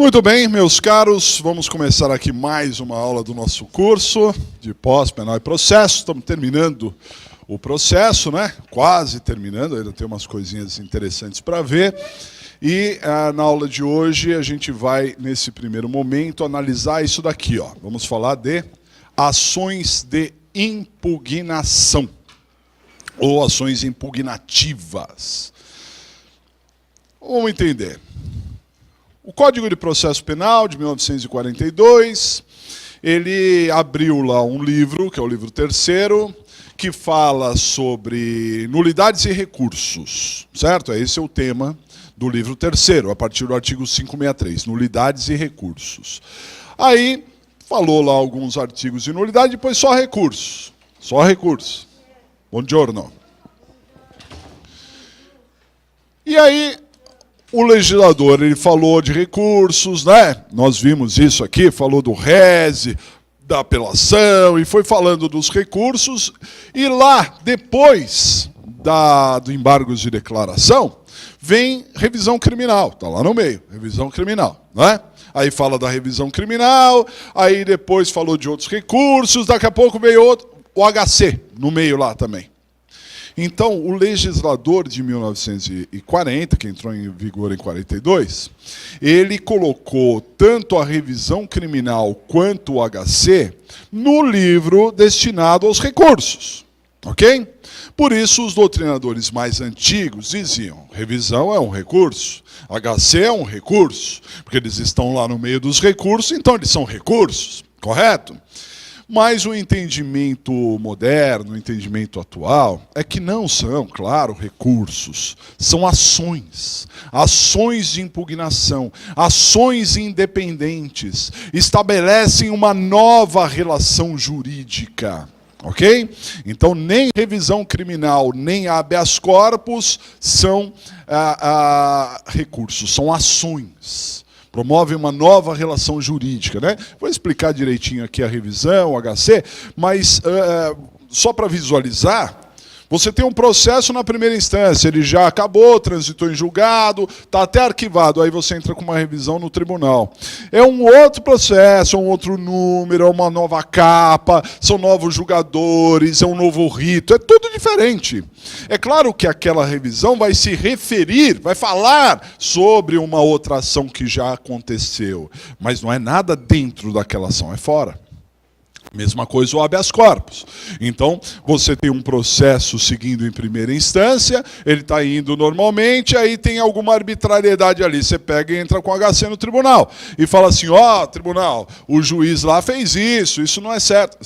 Muito bem, meus caros, vamos começar aqui mais uma aula do nosso curso de pós-penal e processo. Estamos terminando o processo, né? Quase terminando, ainda tem umas coisinhas interessantes para ver. E na aula de hoje a gente vai, nesse primeiro momento, analisar isso daqui, ó. Vamos falar de ações de impugnação, ou ações impugnativas. Vamos entender. O Código de Processo Penal, de 1942, ele abriu lá um livro, que é o livro terceiro, que fala sobre nulidades e recursos, certo? Esse é o tema do livro terceiro, a partir do artigo 563, nulidades e recursos. Aí, falou lá alguns artigos de nulidade, depois só recursos. Só recursos. Buongiorno. E aí, o legislador, ele falou de recursos, né? Nós vimos isso aqui, falou do rese, da apelação, e foi falando dos recursos. E lá, depois do embargo de declaração, vem revisão criminal, está lá no meio, revisão criminal, né? Aí fala da revisão criminal, aí depois falou de outros recursos, daqui a pouco veio outro, o HC no meio lá também. Então, o legislador de 1940, que entrou em vigor em 42, ele colocou tanto a revisão criminal quanto o HC no livro destinado aos recursos, ok? Por isso, os doutrinadores mais antigos diziam, revisão é um recurso, HC é um recurso, porque eles estão lá no meio dos recursos, então eles são recursos, correto? Mas o entendimento moderno, o entendimento atual, é que não são, claro, recursos, são ações, ações de impugnação, ações independentes, estabelecem uma nova relação jurídica, ok? Então, nem revisão criminal, nem habeas corpus são recursos, são ações. Promove uma nova relação jurídica, né? Vou explicar direitinho aqui a revisão, o HC, mas só para visualizar, você tem um processo na primeira instância, ele já acabou, transitou em julgado, está até arquivado, aí você entra com uma revisão no tribunal. É um outro processo, é um outro número, é uma nova capa, são novos julgadores, é um novo rito, é tudo diferente. É claro que aquela revisão vai se referir, vai falar sobre uma outra ação que já aconteceu, mas não é nada dentro daquela ação, é fora. Mesma coisa o habeas corpus. Então, você tem um processo seguindo em primeira instância, ele está indo normalmente, aí tem alguma arbitrariedade ali. Você pega e entra com HC no tribunal e fala assim, ó, tribunal, o juiz lá fez isso não é certo.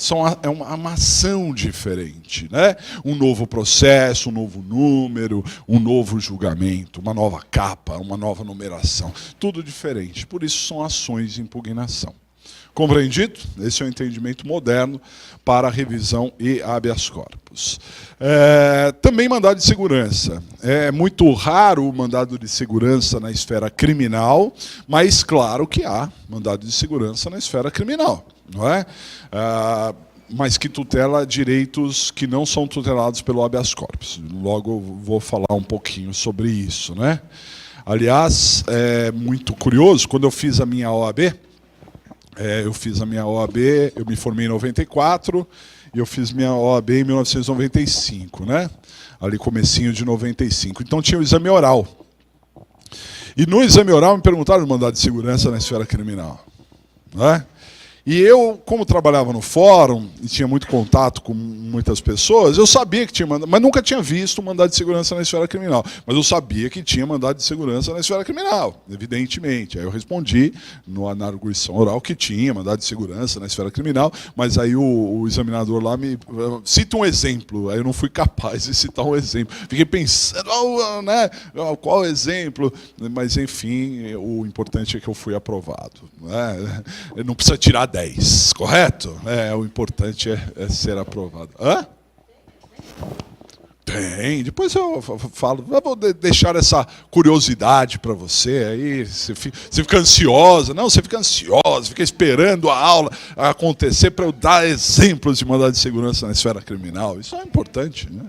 É uma ação diferente, né? Um novo processo, um novo número, um novo julgamento, uma nova capa, uma nova numeração. Tudo diferente. Por isso são ações de impugnação. Compreendido? Esse é o entendimento moderno para revisão e habeas corpus. Também mandado de segurança. É muito raro o mandado de segurança na esfera criminal, mas claro que há mandado de segurança na esfera criminal, não é? Mas que tutela direitos que não são tutelados pelo habeas corpus. Logo eu vou falar um pouquinho sobre isso, né? Aliás, é muito curioso, quando eu fiz a minha OAB, eu me formei em 94 e eu fiz minha OAB em 1995, né? Ali comecinho de 95. Então tinha o exame oral. E no exame oral me perguntaram o mandado de segurança na esfera criminal, né? E eu, como trabalhava no fórum e tinha muito contato com muitas pessoas, eu sabia que tinha mandado, mas nunca tinha visto mandado de segurança na esfera criminal. Mas eu sabia que tinha mandado de segurança na esfera criminal, evidentemente. Aí eu respondi na arguição oral que tinha mandado de segurança na esfera criminal, mas aí o examinador lá me cita um exemplo. Aí eu não fui capaz de citar um exemplo. Fiquei pensando, né, qual exemplo? Mas, enfim, o importante é que eu fui aprovado, né? Não precisa tirar 10, correto? O importante é ser aprovado. Hã? Tem, depois eu falo, eu vou deixar essa curiosidade para você, aí você fica ansiosa, não, você fica ansiosa, fica esperando a aula acontecer para eu dar exemplos de mandado de segurança na esfera criminal, isso é importante, né?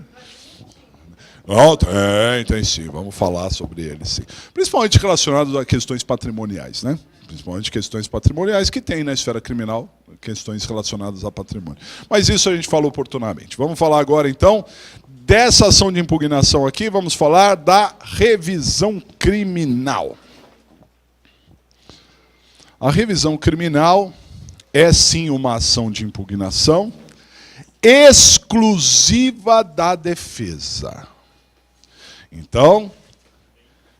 Não, tem sim, vamos falar sobre ele, sim. Principalmente relacionado a questões patrimoniais, né? principalmente questões patrimoniais, que tem na esfera criminal questões relacionadas a patrimônio. Mas isso a gente fala oportunamente. Vamos falar agora, então, dessa ação de impugnação aqui, vamos falar da revisão criminal. A revisão criminal é, sim, uma ação de impugnação exclusiva da defesa. Então,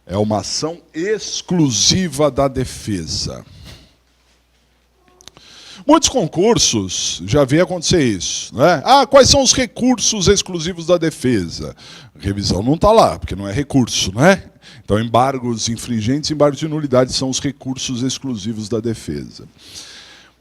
é uma ação exclusiva da defesa. Muitos concursos já vê acontecer isso, né? Quais são os recursos exclusivos da defesa? A revisão não está lá, porque não é recurso, né? Então, embargos infringentes e embargos de nulidade são os recursos exclusivos da defesa.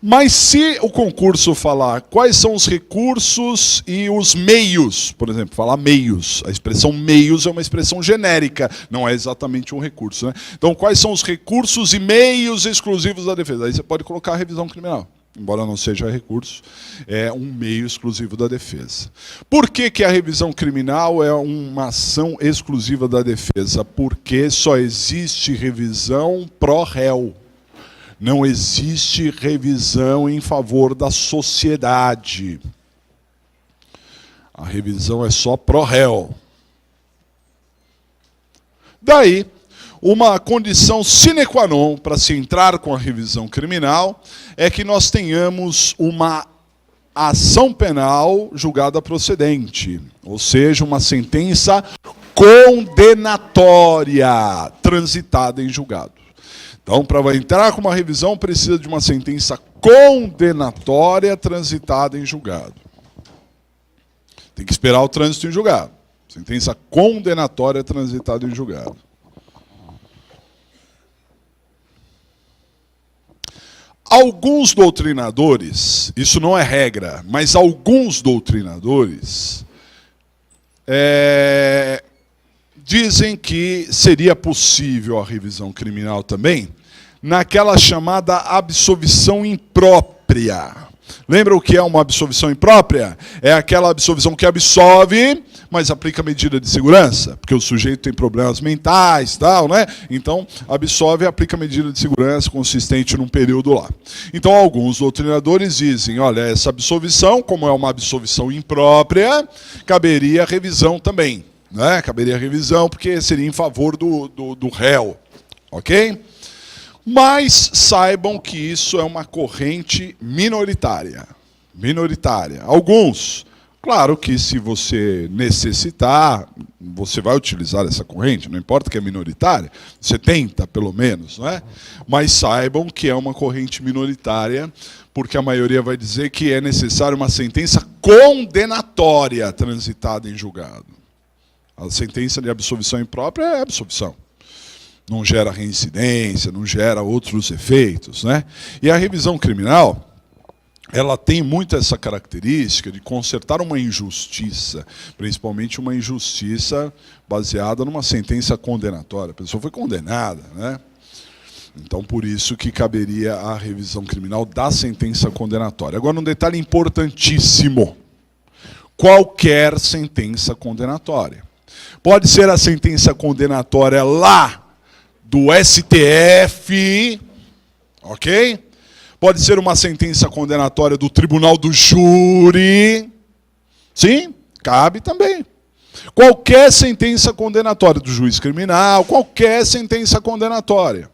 Mas se o concurso falar quais são os recursos e os meios, por exemplo, falar meios, a expressão meios é uma expressão genérica, não é exatamente um recurso, né? Então, quais são os recursos e meios exclusivos da defesa? Aí você pode colocar a revisão criminal, embora não seja recurso, é um meio exclusivo da defesa. Por que a revisão criminal é uma ação exclusiva da defesa? Porque só existe revisão pró-réu. Não existe revisão em favor da sociedade. A revisão é só pró-réu. Daí, uma condição sine qua non para se entrar com a revisão criminal é que nós tenhamos uma ação penal julgada procedente, ou seja, uma sentença condenatória transitada em julgado. Então, para entrar com uma revisão, precisa de uma sentença condenatória transitada em julgado. Tem que esperar o trânsito em julgado. Sentença condenatória transitada em julgado. Alguns doutrinadores, isso não é regra, mas alguns doutrinadores dizem que seria possível a revisão criminal também naquela chamada absolvição imprópria. Lembra o que é uma absolvição imprópria? É aquela absolvição que absolve, mas aplica medida de segurança, porque o sujeito tem problemas mentais, tal, né? Então, absolve e aplica medida de segurança consistente num período lá. Então, alguns doutrinadores dizem, olha, essa absolvição, como é uma absolvição imprópria, caberia revisão também, né? Caberia revisão porque seria em favor do réu, ok? Mas saibam que isso é uma corrente minoritária. Minoritária. Alguns, claro que se você necessitar, você vai utilizar essa corrente, não importa que é minoritária, você tenta, pelo menos, né? Mas saibam que é uma corrente minoritária, porque a maioria vai dizer que é necessário uma sentença condenatória transitada em julgado. A sentença de absolvição imprópria é absolvição. Não gera reincidência, não gera outros efeitos, né? E a revisão criminal, ela tem muito essa característica de consertar uma injustiça, principalmente uma injustiça baseada numa sentença condenatória. A pessoa foi condenada, né? Então, por isso que caberia a revisão criminal da sentença condenatória. Agora, um detalhe importantíssimo. Qualquer sentença condenatória. Pode ser a sentença condenatória lá do STF, ok? Pode ser uma sentença condenatória do Tribunal do Júri. Sim, cabe também. Qualquer sentença condenatória do juiz criminal, qualquer sentença condenatória.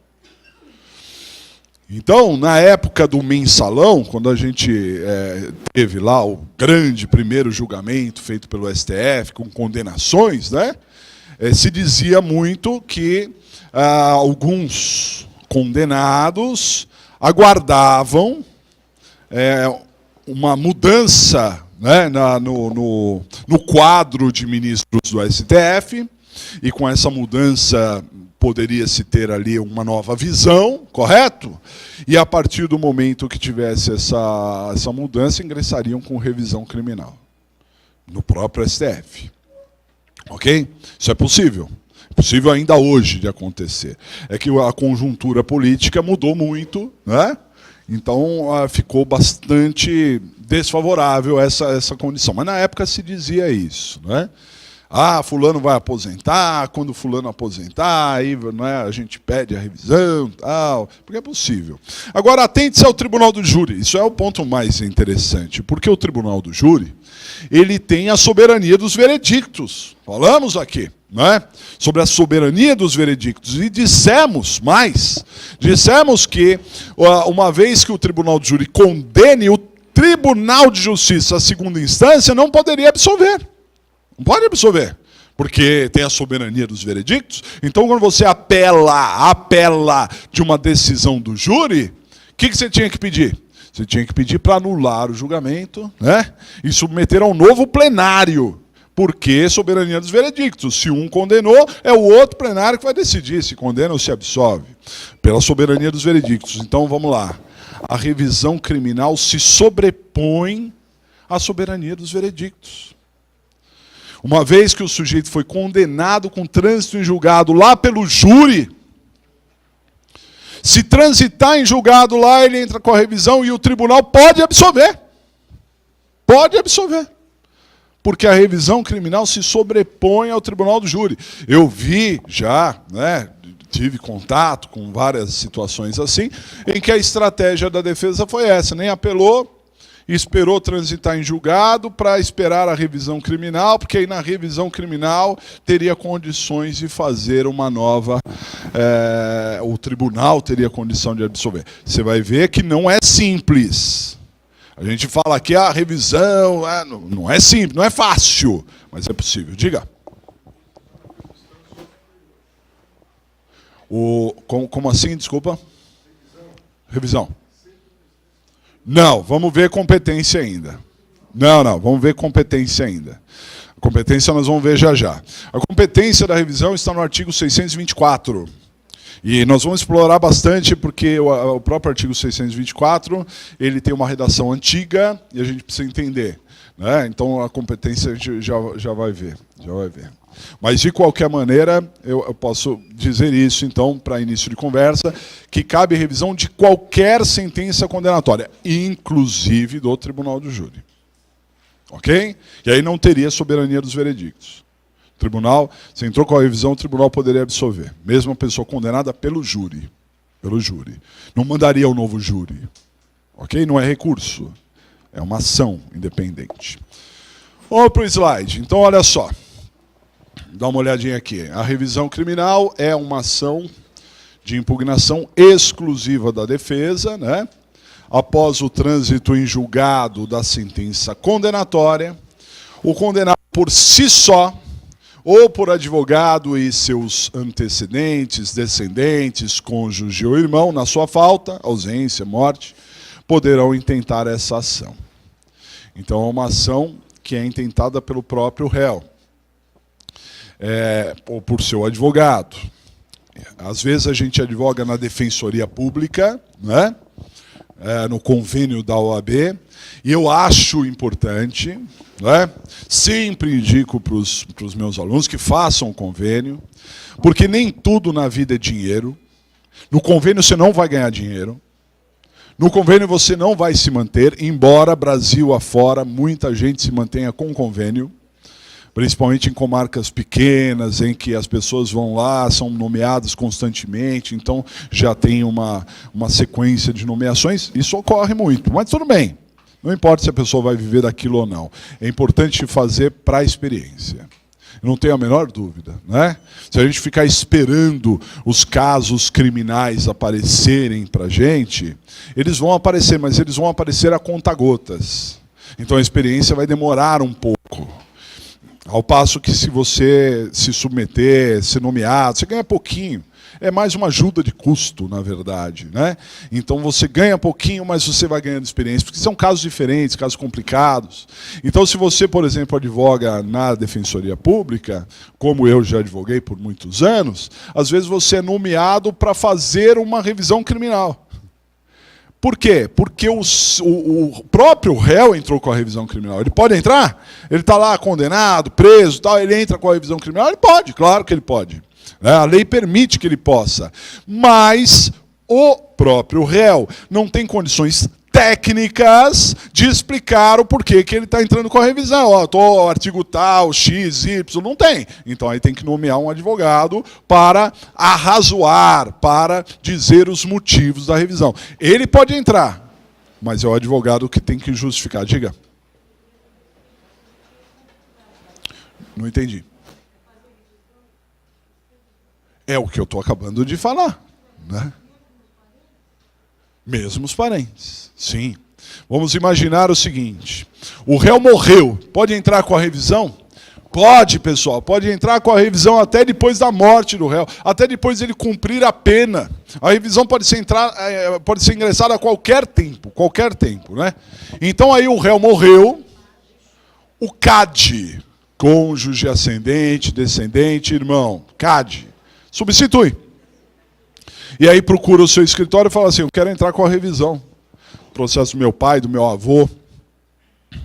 Então, na época do mensalão, quando a gente teve lá o grande primeiro julgamento feito pelo STF, com condenações, né? Se dizia muito que alguns condenados aguardavam uma mudança, né, no quadro de ministros do STF, e com essa mudança poderia-se ter ali uma nova visão, correto? E a partir do momento que tivesse essa mudança, ingressariam com revisão criminal no próprio STF. Ok? Isso é possível. É possível ainda hoje de acontecer. É que a conjuntura política mudou muito, né? Então ficou bastante desfavorável essa condição. Mas na época se dizia isso, né? fulano vai aposentar, quando fulano aposentar, aí, não é, a gente pede a revisão, tal, porque é possível. Agora, atente-se ao tribunal do júri. Isso é o ponto mais interessante, porque o tribunal do júri, ele tem a soberania dos veredictos. Falamos aqui, não é? Sobre a soberania dos veredictos. E dissemos que, uma vez que o tribunal do júri condene, o Tribunal de Justiça, a segunda instância, não poderia absolver. Não pode absolver, porque tem a soberania dos veredictos. Então, quando você apela de uma decisão do júri, o que você tinha que pedir? Você tinha que pedir para anular o julgamento, né? E submeter a um novo plenário, porque soberania dos veredictos. Se um condenou, é o outro plenário que vai decidir se condena ou se absolve, pela soberania dos veredictos. Então, vamos lá. A revisão criminal se sobrepõe à soberania dos veredictos. Uma vez que o sujeito foi condenado com trânsito em julgado lá pelo júri, se transitar em julgado lá, ele entra com a revisão e o tribunal pode absolver. Pode absolver. Porque a revisão criminal se sobrepõe ao tribunal do júri. Eu vi já, né, tive contato com várias situações assim, em que a estratégia da defesa foi essa, nem apelou, esperou transitar em julgado para esperar a revisão criminal, porque aí na revisão criminal teria condições de fazer uma nova... o tribunal teria condição de absolver. Você vai ver que não é simples. A gente fala aqui, a revisão não é simples, não é fácil, mas é possível. Diga. Como assim, desculpa? Revisão. Não, vamos ver competência ainda. Não, vamos ver competência ainda. A competência nós vamos ver já já. A competência da revisão está no artigo 624. E nós vamos explorar bastante, porque o próprio artigo 624, ele tem uma redação antiga e a gente precisa entender, né? Então a competência a gente já vai ver. Mas, de qualquer maneira, eu posso dizer isso, então, para início de conversa, que cabe revisão de qualquer sentença condenatória, inclusive do Tribunal do Júri. Ok? E aí não teria soberania dos veredictos. Tribunal, se entrou com a revisão, o tribunal poderia absolver. Mesmo a pessoa condenada pelo júri. Não mandaria o novo júri. Ok? Não é recurso. É uma ação independente. Vamos para o slide. Então, olha só. Dá uma olhadinha aqui. A revisão criminal é uma ação de impugnação exclusiva da defesa, né? Após o trânsito em julgado da sentença condenatória, o condenado por si só, ou por advogado e seus antecedentes, descendentes, cônjuge ou irmão, na sua falta, ausência, morte, poderão intentar essa ação. Então, é uma ação que é intentada pelo próprio réu. Ou por seu advogado. Às vezes a gente advoga na Defensoria Pública, né? No convênio da OAB, e eu acho importante, né? Sempre indico para os meus alunos que façam o convênio, porque nem tudo na vida é dinheiro. No convênio você não vai ganhar dinheiro. No convênio você não vai se manter, embora Brasil afora muita gente se mantenha com convênio, principalmente em comarcas pequenas, em que as pessoas vão lá, são nomeadas constantemente, então já tem uma sequência de nomeações. Isso ocorre muito, mas tudo bem. Não importa se a pessoa vai viver daquilo ou não. É importante fazer para a experiência. Eu não tenho a menor dúvida, né? Se a gente ficar esperando os casos criminais aparecerem para a gente, eles vão aparecer, mas eles vão aparecer a conta-gotas. Então a experiência vai demorar um pouco. Ao passo que se você se submeter, ser nomeado, você ganha pouquinho. É mais uma ajuda de custo, na verdade, né? Então você ganha pouquinho, mas você vai ganhando experiência, porque são casos diferentes, casos complicados. Então se você, por exemplo, advoga na Defensoria Pública, como eu já advoguei por muitos anos, às vezes você é nomeado para fazer uma revisão criminal. Por quê? Porque o próprio réu entrou com a revisão criminal. Ele pode entrar? Ele está lá condenado, preso, tal, ele entra com a revisão criminal? Ele pode, claro que ele pode. A lei permite que ele possa. Mas o próprio réu não tem condições técnicas de explicar o porquê que ele está entrando com a revisão. Ó, artigo tal, X, Y, não tem. Então aí tem que nomear um advogado para arrazoar, para dizer os motivos da revisão. Ele pode entrar, mas é o advogado que tem que justificar. Diga. Não entendi. É o que eu estou acabando de falar, né? Mesmo os parentes, sim. Vamos imaginar o seguinte: o réu morreu, pode entrar com a revisão? Pode, pessoal, pode entrar com a revisão até depois da morte do réu, até depois ele cumprir a pena. A revisão pode ser ingressada a qualquer tempo, né? Então aí o réu morreu, o CAD, cônjuge, ascendente, descendente, irmão, CAD, substitui. E aí procura o seu escritório e fala assim: eu quero entrar com a revisão. Processo do meu pai, do meu avô,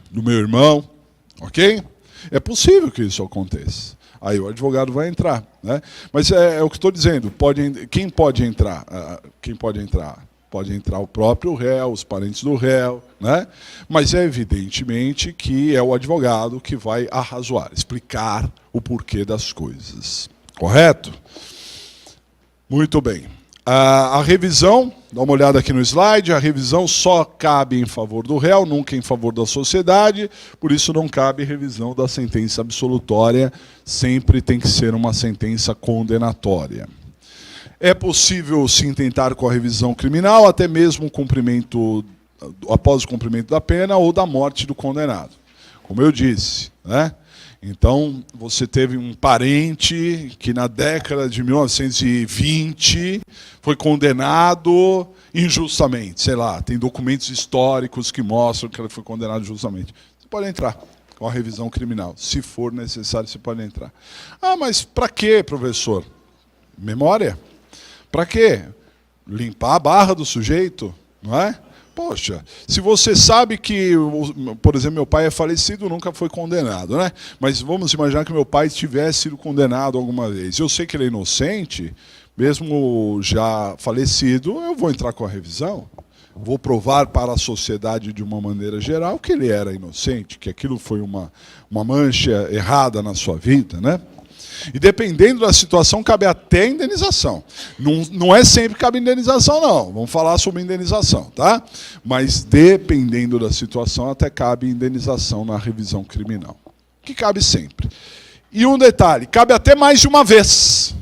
do meu irmão, ok? É possível que isso aconteça. Aí o advogado vai entrar, né? Mas é o que estou dizendo. Quem pode entrar? Quem pode entrar? Pode entrar o próprio réu, os parentes do réu, né? Mas é evidentemente que é o advogado que vai arrazoar, explicar o porquê das coisas. Correto? Muito bem. A revisão, dá uma olhada aqui no slide, a revisão só cabe em favor do réu, nunca em favor da sociedade, por isso não cabe revisão da sentença absolutória, sempre tem que ser uma sentença condenatória. É possível se intentar com a revisão criminal, até mesmo após o cumprimento da pena ou da morte do condenado. Como eu disse, né? Então, você teve um parente que na década de 1920 foi condenado injustamente. Sei lá, tem documentos históricos que mostram que ele foi condenado injustamente. Você pode entrar com a revisão criminal. Se for necessário, você pode entrar. Ah, mas para quê, professor? Memória? Para quê? Limpar a barra do sujeito, não é? Poxa, se você sabe que, por exemplo, meu pai é falecido, nunca foi condenado, né? Mas vamos imaginar que meu pai tivesse sido condenado alguma vez. Eu sei que ele é inocente, mesmo já falecido, eu vou entrar com a revisão. Vou provar para a sociedade de uma maneira geral que ele era inocente, que aquilo foi uma mancha errada na sua vida, né? E dependendo da situação, cabe até indenização. Não é sempre que cabe indenização, não. Vamos falar sobre indenização, tá? Mas dependendo da situação, até cabe indenização na revisão criminal. Que cabe sempre. E um detalhe, cabe até mais de uma vez.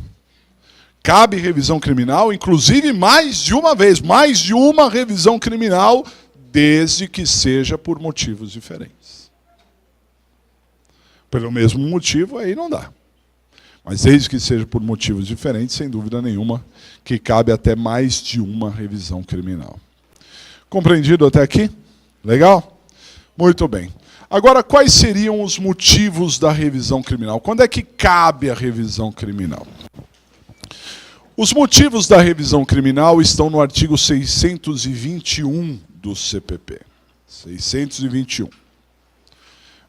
Cabe revisão criminal, inclusive mais de uma vez. Mais de uma revisão criminal, desde que seja por motivos diferentes. Pelo mesmo motivo, aí não dá. Mas desde que seja por motivos diferentes, sem dúvida nenhuma, que cabe até mais de uma revisão criminal. Compreendido até aqui? Legal? Muito bem. Agora, quais seriam os motivos da revisão criminal? Quando é que cabe a revisão criminal? Os motivos da revisão criminal estão no artigo 621 do CPP. 621.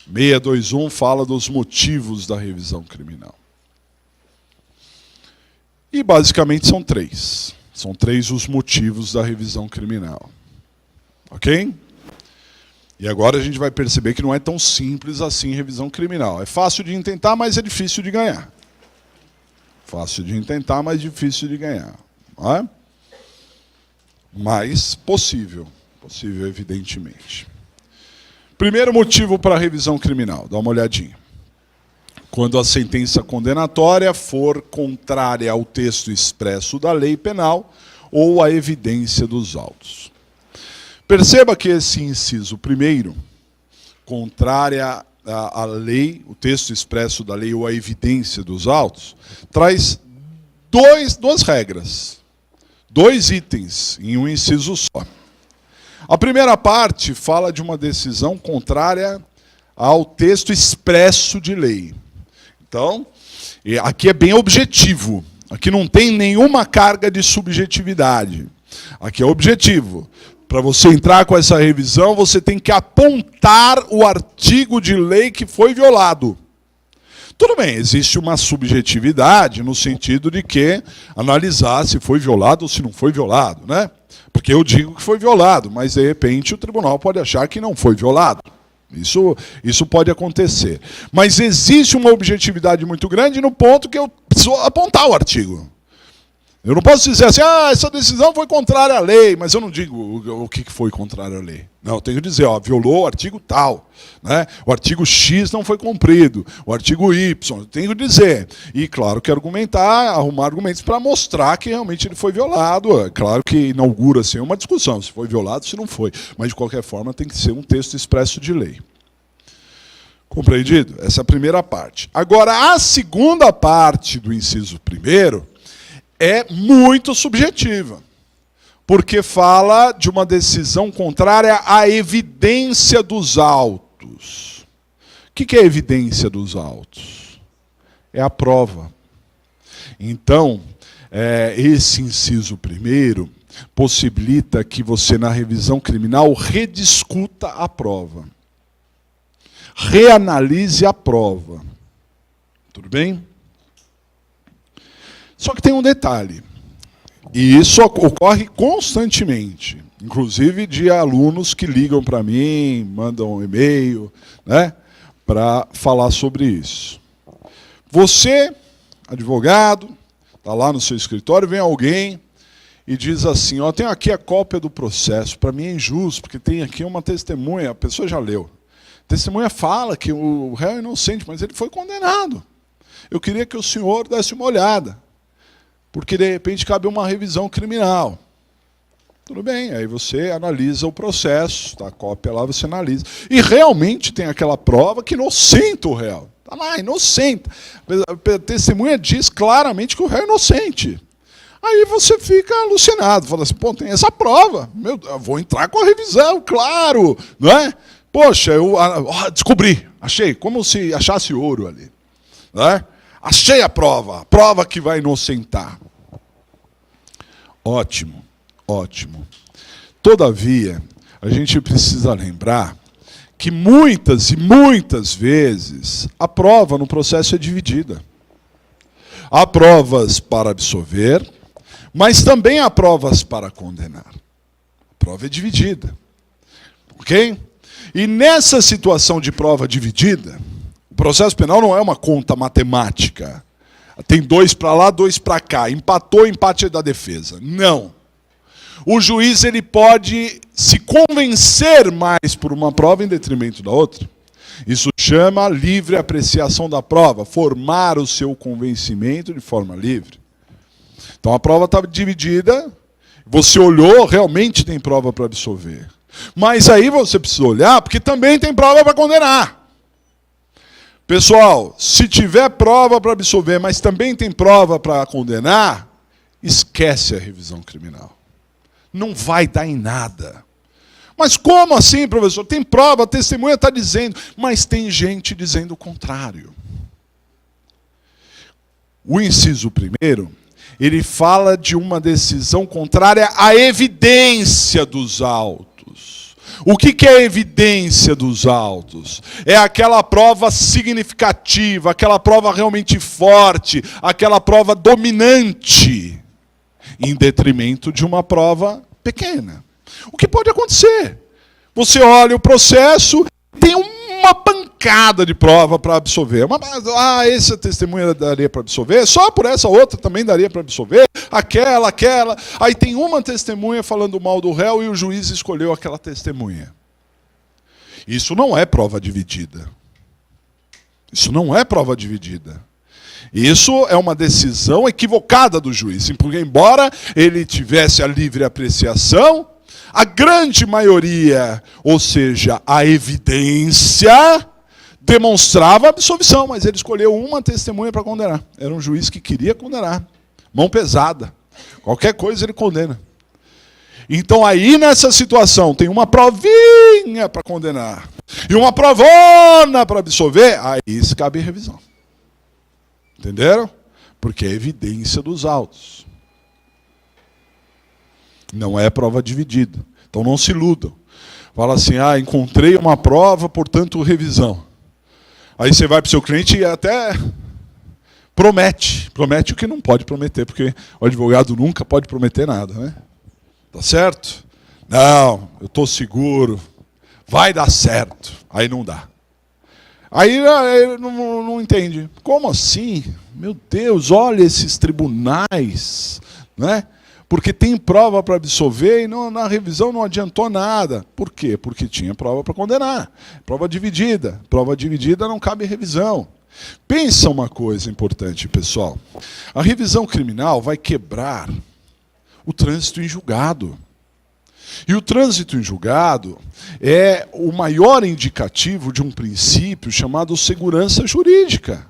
621 fala dos motivos da revisão criminal. E basicamente são três. São três os motivos da revisão criminal. Ok? E agora a gente vai perceber que não é tão simples assim revisão criminal. É fácil de intentar, mas é difícil de ganhar. Fácil de intentar, mas difícil de ganhar. Não é? Mas possível. Possível, evidentemente. Primeiro motivo para a revisão criminal. Dá uma olhadinha. Quando a sentença condenatória for contrária ao texto expresso da lei penal ou à evidência dos autos. Perceba que esse inciso primeiro, contrária à lei, o texto expresso da lei ou à evidência dos autos, traz duas regras, dois itens em um inciso só. A primeira parte fala de uma decisão contrária ao texto expresso de lei. Então, aqui é bem objetivo. Aqui não tem nenhuma carga de subjetividade. Aqui é objetivo. Para você entrar com essa revisão, você tem que apontar o artigo de lei que foi violado. Tudo bem, existe uma subjetividade no sentido de que analisar se foi violado ou se não foi violado, né? Porque eu digo que foi violado, mas de repente o tribunal pode achar que não foi violado. Isso pode acontecer. Mas existe uma objetividade muito grande no ponto que eu preciso apontar o artigo. Eu não posso dizer assim, essa decisão foi contrária à lei, mas eu não digo o que foi contrário à lei. Não, eu tenho que dizer, violou o artigo tal, né? O artigo X não foi cumprido, o artigo Y, eu tenho que dizer. E, claro, que argumentar, arrumar argumentos para mostrar que realmente ele foi violado. É claro que inaugura-se uma discussão, se foi violado, se não foi. Mas, de qualquer forma, tem que ser um texto expresso de lei. Compreendido? Essa é a primeira parte. Agora, a segunda parte do inciso primeiro é muito subjetiva, porque fala de uma decisão contrária à evidência dos autos. O que é a evidência dos autos? É a prova. Então, esse inciso primeiro possibilita que você, na revisão criminal, rediscuta a prova. Reanalise a prova. Tudo bem? Só que tem um detalhe, e isso ocorre constantemente, inclusive de alunos que ligam para mim, mandam um e-mail, né, para falar sobre isso. Você, advogado, está lá no seu escritório, vem alguém e diz assim, tenho aqui a cópia do processo, para mim é injusto, porque tem aqui uma testemunha, a pessoa já leu. A testemunha fala que o réu é inocente, mas ele foi condenado. Eu queria que o senhor desse uma olhada. Porque, de repente, cabe uma revisão criminal. Tudo bem, aí você analisa o processo, tá, a cópia lá, você analisa. E realmente tem aquela prova que inocenta o réu. Está lá, inocente. A testemunha diz claramente que o réu é inocente. Aí você fica alucinado, fala assim, tem essa prova, eu vou entrar com a revisão, claro, não é? Poxa, eu descobri, achei, como se achasse ouro ali. Não é? Achei a prova que vai inocentar. Ótimo, ótimo. Todavia, a gente precisa lembrar que muitas e muitas vezes a prova no processo é dividida. Há provas para absolver, mas também há provas para condenar. A prova é dividida. Ok? E nessa situação de prova dividida, o processo penal não é uma conta matemática. Tem 2 para lá, 2 para cá. Empatou, empate é da defesa. Não. O juiz ele pode se convencer mais por uma prova em detrimento da outra. Isso chama livre apreciação da prova, formar o seu convencimento de forma livre. Então a prova estava dividida, você olhou, realmente tem prova para absolver. Mas aí você precisa olhar, porque também tem prova para condenar. Pessoal, se tiver prova para absolver, mas também tem prova para condenar, esquece a revisão criminal. Não vai dar em nada. Mas como assim, professor? Tem prova, a testemunha está dizendo, mas tem gente dizendo o contrário. O inciso primeiro, ele fala de uma decisão contrária à evidência dos autos. O que é a evidência dos autos? É aquela prova significativa, aquela prova realmente forte, aquela prova dominante, em detrimento de uma prova pequena. O que pode acontecer? Você olha o processo, tem uma pancada de prova para absolver. Essa testemunha daria para absolver, só por essa outra também daria para absolver, aquela. Aí tem uma testemunha falando mal do réu e o juiz escolheu aquela testemunha. Isso não é prova dividida. Isso não é prova dividida. Isso é uma decisão equivocada do juiz, porque embora ele tivesse a livre apreciação, a grande maioria, ou seja, a evidência, demonstrava a absolvição, mas ele escolheu uma testemunha para condenar. Era um juiz que queria condenar. Mão pesada. Qualquer coisa ele condena. Então aí nessa situação tem uma provinha para condenar e uma provona para absolver, aí se cabe revisão. Entenderam? Porque é evidência dos autos. Não é prova dividida. Então não se iludam. Fala assim, encontrei uma prova, portanto, revisão. Aí você vai para o seu cliente e até promete o que não pode prometer, porque o advogado nunca pode prometer nada, né? Tá certo? Não, eu estou seguro, vai dar certo. Aí não dá. Aí não entende. Como assim? Meu Deus, olha esses tribunais, né? Porque tem prova para absolver e na revisão não adiantou nada. Por quê? Porque tinha prova para condenar. Prova dividida. Prova dividida não cabe revisão. Pensa uma coisa importante, pessoal. A revisão criminal vai quebrar o trânsito em julgado. E o trânsito em julgado é o maior indicativo de um princípio chamado segurança jurídica.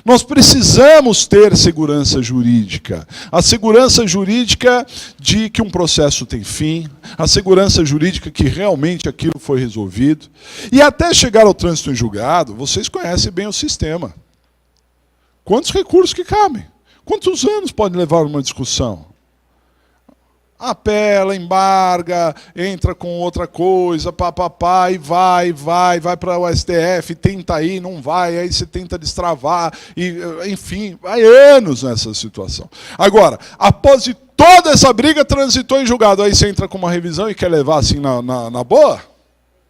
Nós precisamos ter segurança jurídica. A segurança jurídica de que um processo tem fim, a segurança jurídica que realmente aquilo foi resolvido. E até chegar ao trânsito em julgado, vocês conhecem bem o sistema. Quantos recursos que cabem? Quantos anos pode levar uma discussão? Apela, embarga, entra com outra coisa, e vai para o STF, tenta ir, não vai, aí você tenta destravar, e, enfim, vai anos nessa situação. Agora, após de toda essa briga, transitou em julgado, aí você entra com uma revisão e quer levar assim na boa?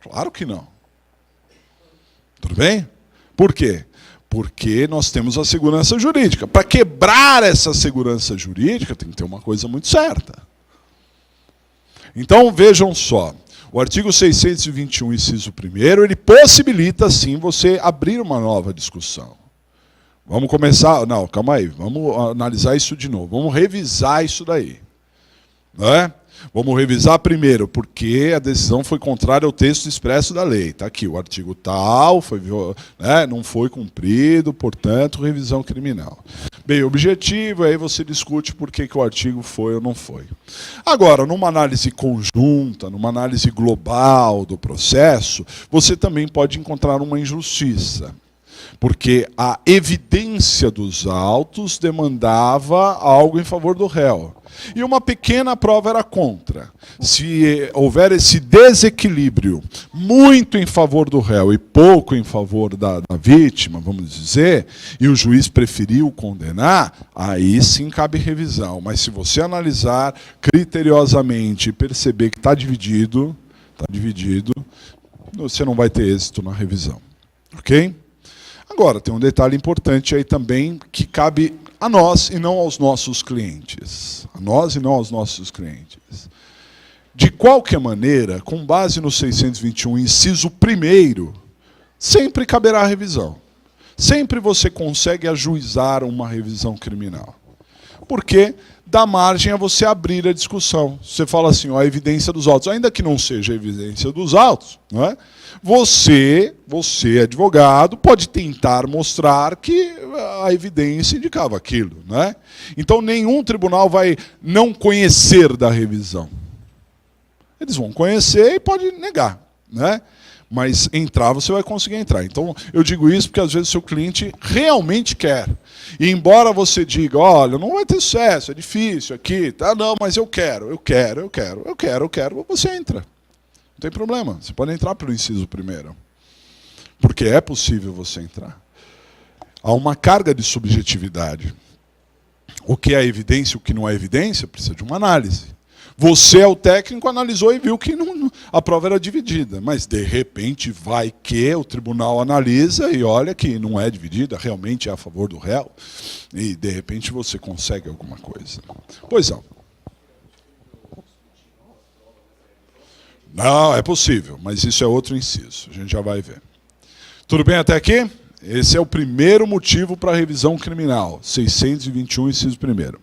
Claro que não. Tudo bem? Por quê? Porque nós temos a segurança jurídica. Para quebrar essa segurança jurídica, tem que ter uma coisa muito certa. Então, vejam só, o artigo 621, inciso 1º, ele possibilita, sim, você abrir uma nova discussão. Vamos começar... Não, calma aí, vamos analisar isso de novo. Vamos revisar isso daí. Não é? Vamos revisar primeiro, porque a decisão foi contrária ao texto expresso da lei. Está aqui, o artigo tal, não foi cumprido, portanto, revisão criminal. Bem, objetivo, aí você discute por que o artigo foi ou não foi. Agora, numa análise conjunta, numa análise global do processo, você também pode encontrar uma injustiça. Porque a evidência dos autos demandava algo em favor do réu. E uma pequena prova era contra. Se houver esse desequilíbrio muito em favor do réu e pouco em favor da vítima, vamos dizer, e o juiz preferiu condenar, aí sim cabe revisão. Mas se você analisar criteriosamente e perceber que está dividido, você não vai ter êxito na revisão. Ok? Agora, tem um detalhe importante aí também que cabe a nós e não aos nossos clientes. A nós e não aos nossos clientes. De qualquer maneira, com base no 621, inciso 1º, sempre caberá a revisão. Sempre você consegue ajuizar uma revisão criminal. Porque dá margem a você abrir a discussão. Você fala assim, ó, a evidência dos autos, ainda que não seja a evidência dos autos, não é? Você, advogado, pode tentar mostrar que a evidência indicava aquilo, né? Então, nenhum tribunal vai não conhecer da revisão. Eles vão conhecer e pode negar, né? Mas entrar, você vai conseguir entrar. Então, eu digo isso porque, às vezes, o seu cliente realmente quer. E, embora você diga, olha, não vai ter sucesso, é difícil aqui, tá? Não, mas eu quero, você entra. Não tem problema, você pode entrar pelo inciso 1º. Porque é possível você entrar. Há uma carga de subjetividade. O que é evidência e o que não é evidência precisa de uma análise. Você é o técnico, analisou e viu que a prova era dividida. Mas, de repente, vai que o tribunal analisa e olha que não é dividida, realmente é a favor do réu. E, de repente, você consegue alguma coisa. Pois não. Não, é possível, mas isso é outro inciso. A gente já vai ver. Tudo bem até aqui? Esse é o primeiro motivo para a revisão criminal. 621, inciso 1º.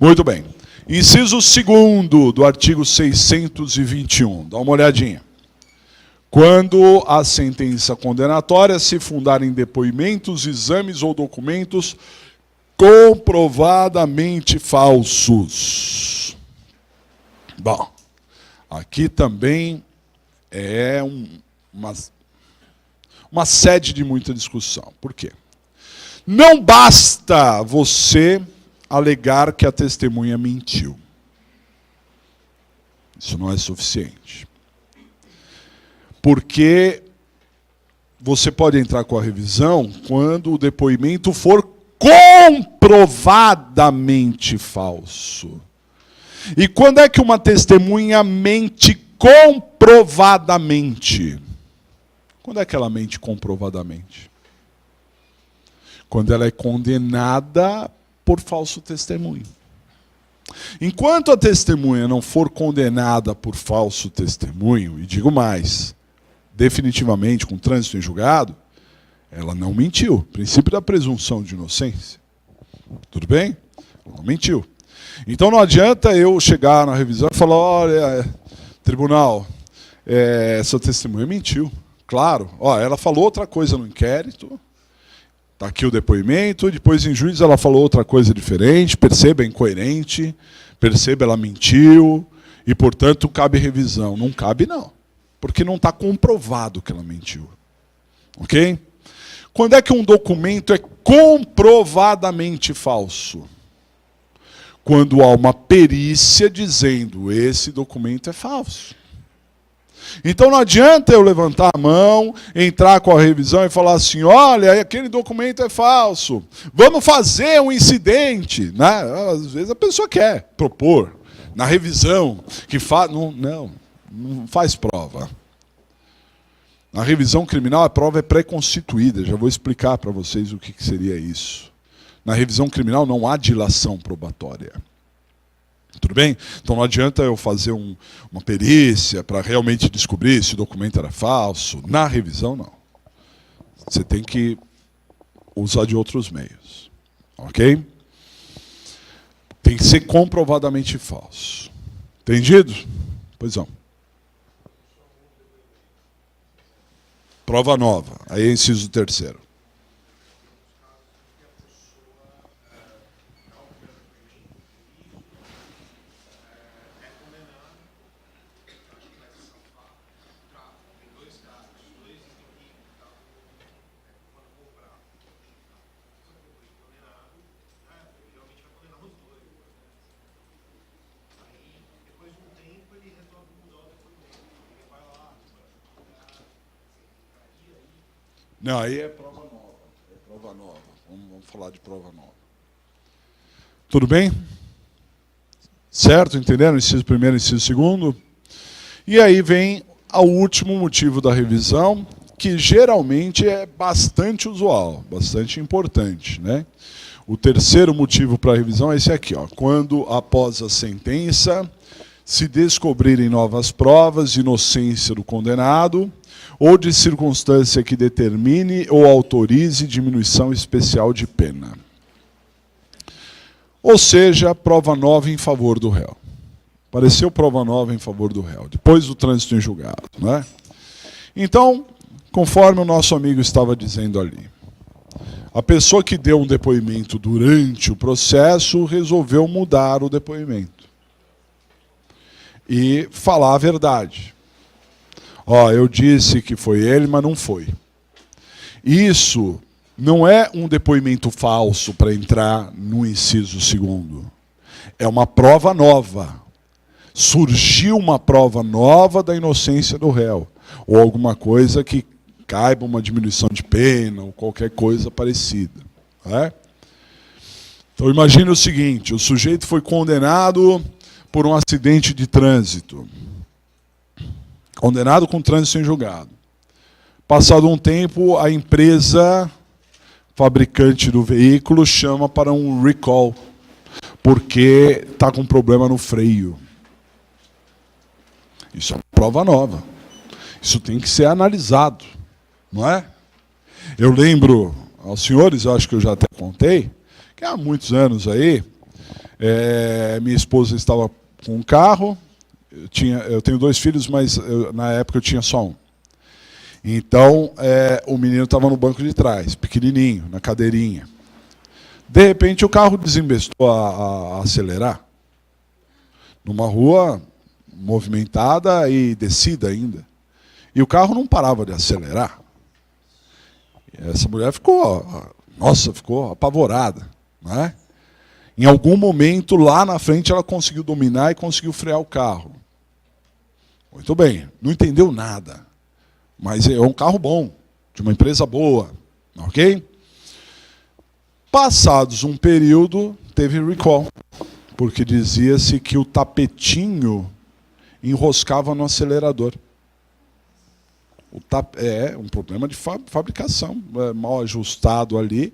Muito bem. Inciso 2º do artigo 621. Dá uma olhadinha. Quando a sentença condenatória se fundar em depoimentos, exames ou documentos comprovadamente falsos. Bom, aqui também é uma sede de muita discussão. Por quê? Não basta você alegar que a testemunha mentiu. Isso não é suficiente. Porque você pode entrar com a revisão quando o depoimento for comprovadamente falso. E quando é que uma testemunha mente comprovadamente? Quando é que ela mente comprovadamente? Quando ela é condenada por falso testemunho. Enquanto a testemunha não for condenada por falso testemunho, e digo mais, definitivamente com trânsito em julgado, ela não mentiu. Princípio da presunção de inocência. Tudo bem? Ela não mentiu. Então não adianta eu chegar na revisão e falar, olha, tribunal, essa testemunha mentiu. Claro, ela falou outra coisa no inquérito, está aqui o depoimento, depois em juízo ela falou outra coisa diferente, perceba, é incoerente, perceba, ela mentiu, e portanto cabe revisão. Não cabe não, porque não está comprovado que ela mentiu. Ok? Quando é que um documento é comprovadamente falso? Quando há uma perícia dizendo esse documento é falso. Então não adianta eu levantar a mão, entrar com a revisão e falar assim, olha, aquele documento é falso, vamos fazer um incidente. Né? Às vezes a pessoa quer propor na revisão, que não faz prova. Na revisão criminal a prova é pré-constituída, já vou explicar para vocês o que seria isso. Na revisão criminal não há dilação probatória. Tudo bem? Então não adianta eu fazer uma perícia para realmente descobrir se o documento era falso. Na revisão, não. Você tem que usar de outros meios. Ok? Tem que ser comprovadamente falso. Entendido? Pois não. Prova nova. Aí é inciso terceiro. Não, aí é prova nova. É prova nova. Vamos falar de prova nova. Tudo bem? Certo? Entenderam? Inciso primeiro, inciso segundo. E aí vem o último motivo da revisão, que geralmente é bastante usual, bastante importante, né? O terceiro motivo para a revisão é esse aqui, ó. Quando, após a sentença, se descobrirem novas provas de inocência do condenado, ou de circunstância que determine ou autorize diminuição especial de pena. Ou seja, prova nova em favor do réu. Apareceu prova nova em favor do réu, depois do trânsito em julgado. Né? Então, conforme o nosso amigo estava dizendo ali, a pessoa que deu um depoimento durante o processo resolveu mudar o depoimento. E falar a verdade. Eu disse que foi ele, mas não foi. Isso não é um depoimento falso para entrar no inciso segundo. É uma prova nova. Surgiu uma prova nova da inocência do réu. Ou alguma coisa que caiba uma diminuição de pena, ou qualquer coisa parecida. Né? Então imagine o seguinte, o sujeito foi condenado por um acidente de trânsito. Condenado com trânsito em julgado. Passado um tempo, a empresa fabricante do veículo chama para um recall, porque está com problema no freio. Isso é uma prova nova. Isso tem que ser analisado, não é? Eu lembro aos senhores, eu acho que eu já até contei, que há muitos anos aí, minha esposa estava com um carro. Eu tenho 2 filhos, mas na época eu tinha só um. Então, o menino estava no banco de trás, pequenininho, na cadeirinha. De repente, o carro desembestou a acelerar. Numa rua movimentada e descida ainda. E o carro não parava de acelerar. E essa mulher ficou apavorada. Né? Em algum momento, lá na frente, ela conseguiu dominar e conseguiu frear o carro. Muito bem, não entendeu nada, mas é um carro bom, de uma empresa boa, ok? Passados um período, teve recall. Porque dizia-se que o tapetinho enroscava no acelerador. É um problema de fabricação, mal ajustado ali.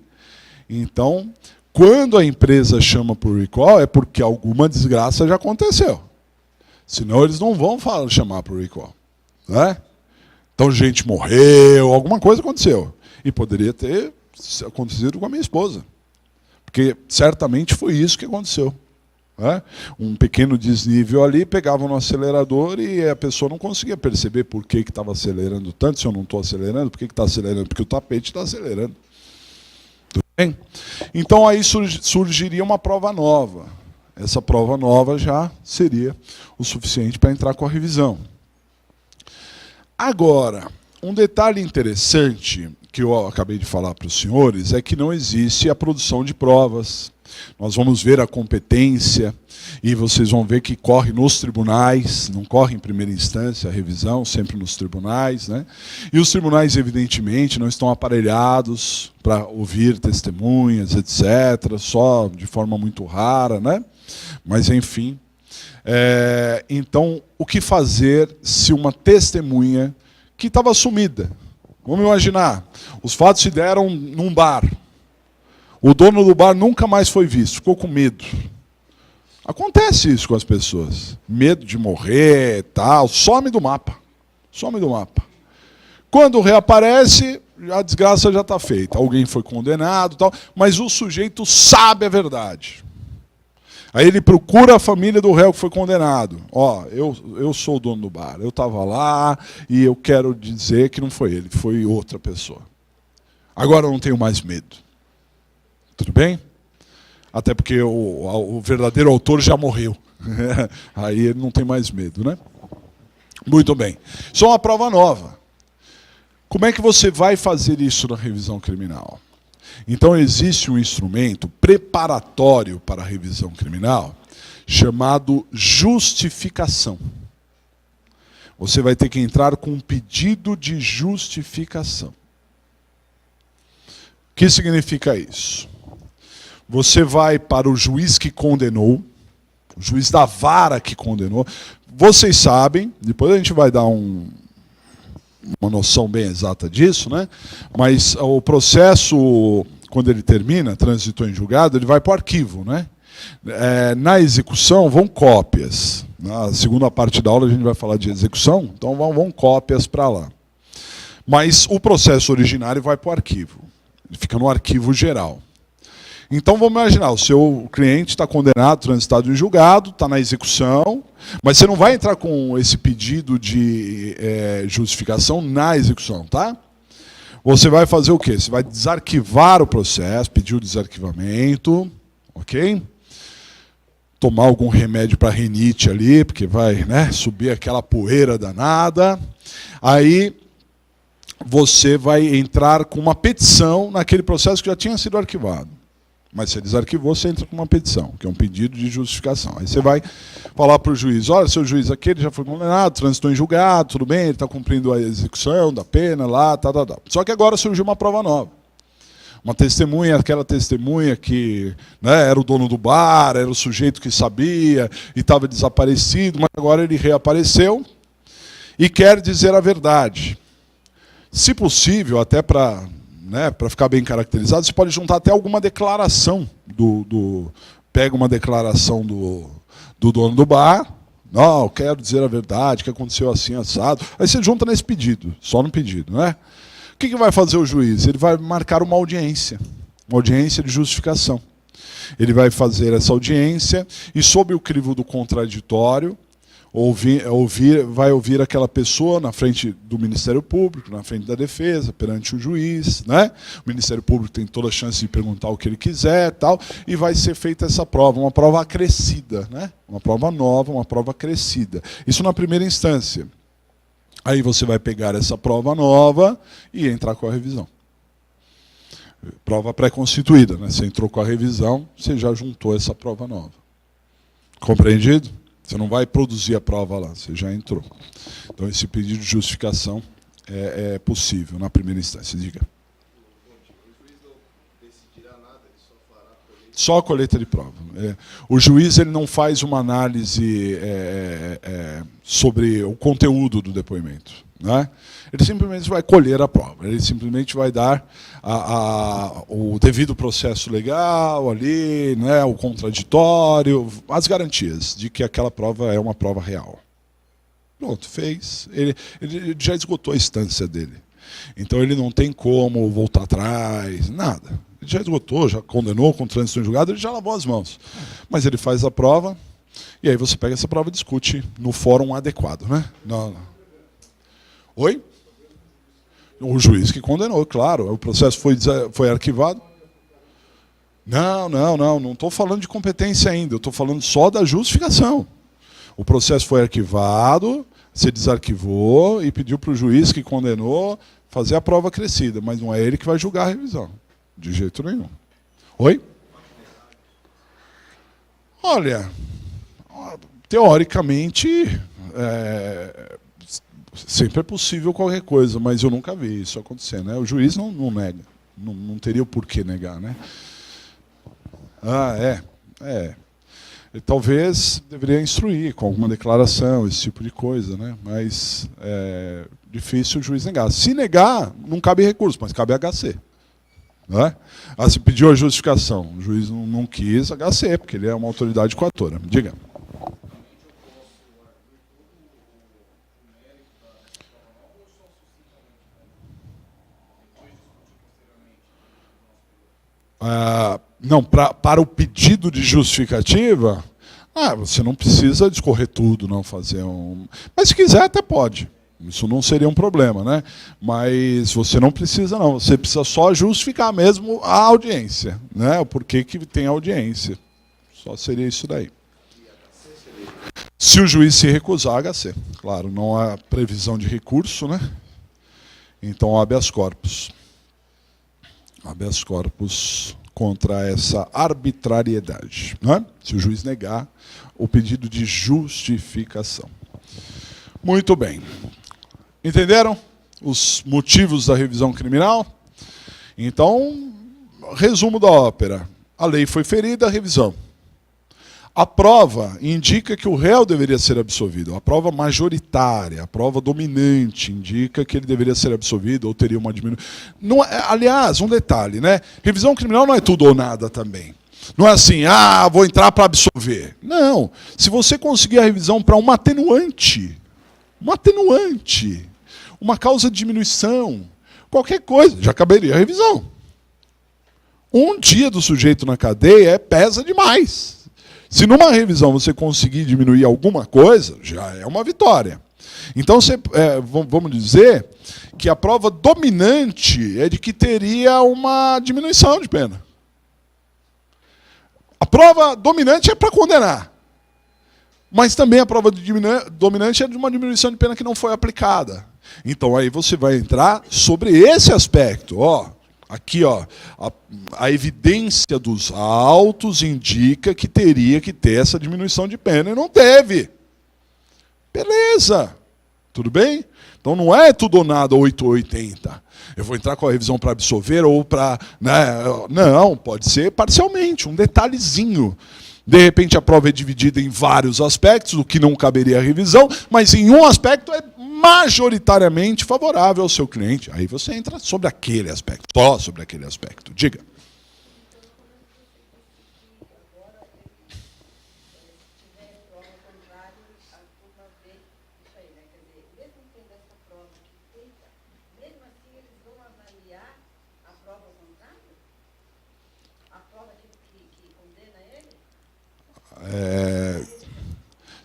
Então, quando a empresa chama por recall, é porque alguma desgraça já aconteceu. Senão eles não vão chamar por recall. Né? Então, gente morreu, alguma coisa aconteceu. E poderia ter acontecido com a minha esposa. Porque certamente foi isso que aconteceu. Né? Um pequeno desnível ali, pegavam no acelerador e a pessoa não conseguia perceber por que estava acelerando tanto. Se eu não estou acelerando, por que está acelerando? Porque o tapete está acelerando. Tudo bem? Então aí surgiria uma prova nova. Essa prova nova já seria o suficiente para entrar com a revisão. Agora, um detalhe interessante que eu acabei de falar para os senhores é que não existe a produção de provas. Nós vamos ver a competência e vocês vão ver que corre nos tribunais, não corre em primeira instância a revisão, sempre nos tribunais. Né? E os tribunais, evidentemente, não estão aparelhados para ouvir testemunhas, etc., só de forma muito rara. Né? Mas, enfim. Então, o que fazer se uma testemunha que estava sumida? Vamos imaginar, os fatos se deram num bar. O dono do bar nunca mais foi visto, ficou com medo. Acontece isso com as pessoas. Medo de morrer, tal, some do mapa. Some do mapa. Quando reaparece, a desgraça já está feita. Alguém foi condenado, tal, mas o sujeito sabe a verdade. Aí ele procura a família do réu que foi condenado. Ó, eu sou o dono do bar, eu estava lá e eu quero dizer que não foi ele, foi outra pessoa. Agora eu não tenho mais medo. Tudo bem? Até porque o verdadeiro autor já morreu. Aí ele não tem mais medo, né? Muito bem. Isso é uma prova nova. Como é que você vai fazer isso na revisão criminal? Então, existe um instrumento preparatório para a revisão criminal chamado justificação. Você vai ter que entrar com um pedido de justificação. O que significa isso? Você vai para o juiz que condenou, o juiz da vara que condenou. Vocês sabem, depois a gente vai dar uma noção bem exata disso, né? Mas o processo, quando ele termina, transitou em julgado, ele vai para o arquivo, né? Na execução vão cópias. Na segunda parte da aula a gente vai falar de execução, então vão cópias para lá. Mas o processo originário vai para o arquivo. Ele fica no arquivo geral. Então, vamos imaginar, o seu cliente está condenado, transitado em julgado, está na execução, mas você não vai entrar com esse pedido de justificação na execução, tá? Você vai fazer o quê? Você vai desarquivar o processo, pedir o desarquivamento, ok? Tomar algum remédio para rinite ali, porque vai, né, subir aquela poeira danada. Aí você vai entrar com uma petição naquele processo que já tinha sido arquivado. Mas se ele desarquivou, você entra com uma petição, que é um pedido de justificação. Aí você vai falar para o juiz, olha, seu juiz, aquele já foi condenado, transitou em julgado, tudo bem, ele está cumprindo a execução da pena lá, tá. Só que agora surgiu uma prova nova. Uma testemunha, aquela testemunha que, né, era o dono do bar, era o sujeito que sabia e estava desaparecido, mas agora ele reapareceu e quer dizer a verdade. Se possível, até para ficar bem caracterizado, você pode juntar até alguma declaração pega uma declaração do dono do bar, não, eu quero dizer a verdade, que aconteceu assim, assado. Aí você junta nesse pedido, só no pedido, né? O que vai fazer o juiz? Ele vai marcar uma audiência de justificação. Ele vai fazer essa audiência e, sob o crivo do contraditório, vai ouvir aquela pessoa na frente do Ministério Público, na frente da defesa, perante o juiz, né? O Ministério Público tem toda a chance de perguntar o que ele quiser, tal, e vai ser feita essa prova, uma prova acrescida, né? Uma prova nova, uma prova acrescida. Isso na primeira instância. Aí você vai pegar essa prova nova e entrar com a revisão. Prova pré-constituída, né? Você entrou com a revisão, você já juntou essa prova nova. Compreendido? Você não vai produzir a prova lá, você já entrou. Então, esse pedido de justificação é possível na primeira instância. Diga. Só a colheita de prova. O juiz ele não faz uma análise sobre o conteúdo do depoimento. Né? Ele simplesmente vai colher a prova. Ele simplesmente vai dar o devido processo legal ali, né, o contraditório, as garantias de que aquela prova é uma prova real. Pronto, fez. Ele já esgotou a instância dele. Então ele não tem como voltar atrás, nada. Ele já esgotou, já condenou com trânsito em julgado, ele já lavou as mãos. Mas ele faz a prova, e aí você pega essa prova e discute no fórum adequado. Né? Oi? O juiz que condenou, claro. O processo foi arquivado. Não estou falando de competência ainda, eu estou falando só da justificação. O processo foi arquivado, se desarquivou e pediu para o juiz que condenou fazer a prova acrescida, mas não é ele que vai julgar a revisão. De jeito nenhum. Oi? Olha, teoricamente, sempre é possível qualquer coisa, mas eu nunca vi isso acontecer. Né? O juiz não nega. Não teria o porquê negar. Né? Ele talvez deveria instruir com alguma declaração, esse tipo de coisa, né? Mas é difícil o juiz negar. Se negar, não cabe recurso, mas cabe HC. Né? Se pediu a justificação, o juiz não quis HC, porque ele é uma autoridade coatora. Diga. Não, para o pedido de justificativa, você não precisa discorrer tudo, não fazer um. Mas se quiser, até pode. Isso não seria um problema, né? Mas você não precisa, não. Você precisa só justificar mesmo a audiência, né? O porquê que tem audiência. Só seria isso daí. Se o juiz se recusar, HC. Claro, não há previsão de recurso, né? Então, habeas corpus. Habeas corpus contra essa arbitrariedade. Né? Se o juiz negar o pedido de justificação. Muito bem. Entenderam os motivos da revisão criminal? Então, resumo da ópera. A lei foi ferida, a revisão. A prova indica que o réu deveria ser absolvido. A prova majoritária, a prova dominante, indica que ele deveria ser absolvido ou teria uma diminuição. Aliás, um detalhe, né? Revisão criminal não é tudo ou nada também. Não é assim, vou entrar para absolver. Não. Se você conseguir a revisão para uma atenuante, uma causa de diminuição, qualquer coisa, já caberia a revisão. Um dia do sujeito na cadeia pesa demais. Se numa revisão você conseguir diminuir alguma coisa, já é uma vitória. Então, vamos dizer que a prova dominante é de que teria uma diminuição de pena. A prova dominante é para condenar. Mas também a prova dominante é de uma diminuição de pena que não foi aplicada. Então, aí você vai entrar sobre esse aspecto. Aqui, a evidência dos autos indica que teria que ter essa diminuição de pena e não teve. Beleza. Tudo bem? Então não é tudo ou nada 880. Eu vou entrar com a revisão para absolver ou para. Né? Não, pode ser parcialmente, um detalhezinho. De repente a prova é dividida em vários aspectos, o que não caberia à revisão, mas em um aspecto é majoritariamente favorável ao seu cliente. Aí você entra sobre aquele aspecto, só sobre aquele aspecto. Diga.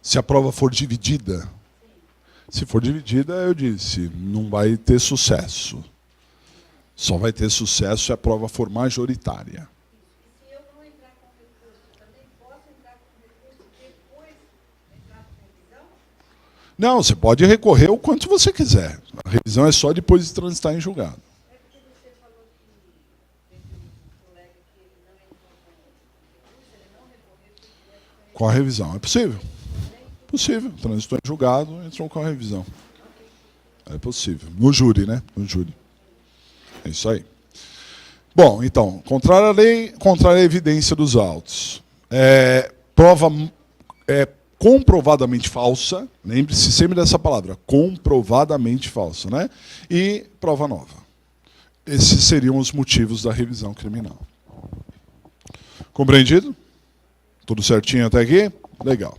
Se a prova for dividida, se for dividida, eu disse, não vai ter sucesso. Só vai ter sucesso se a prova for majoritária. E se eu não entrar com recurso, também posso entrar com recurso e depois entrar com revisão? Não, você pode recorrer o quanto você quiser. A revisão é só depois de transitar em julgado. É porque você falou que esse colega que ele não entrou com recurso, ele não recorreu Com a revisão, é possível? Possível. Transitou em julgado, entrou com a revisão. É possível. No júri, né? No júri. É isso aí. Bom, então, contrário à lei, contrário à evidência dos autos. Prova comprovadamente falsa, lembre-se sempre dessa palavra, comprovadamente falsa, né? E prova nova. Esses seriam os motivos da revisão criminal. Compreendido? Tudo certinho até aqui? Legal.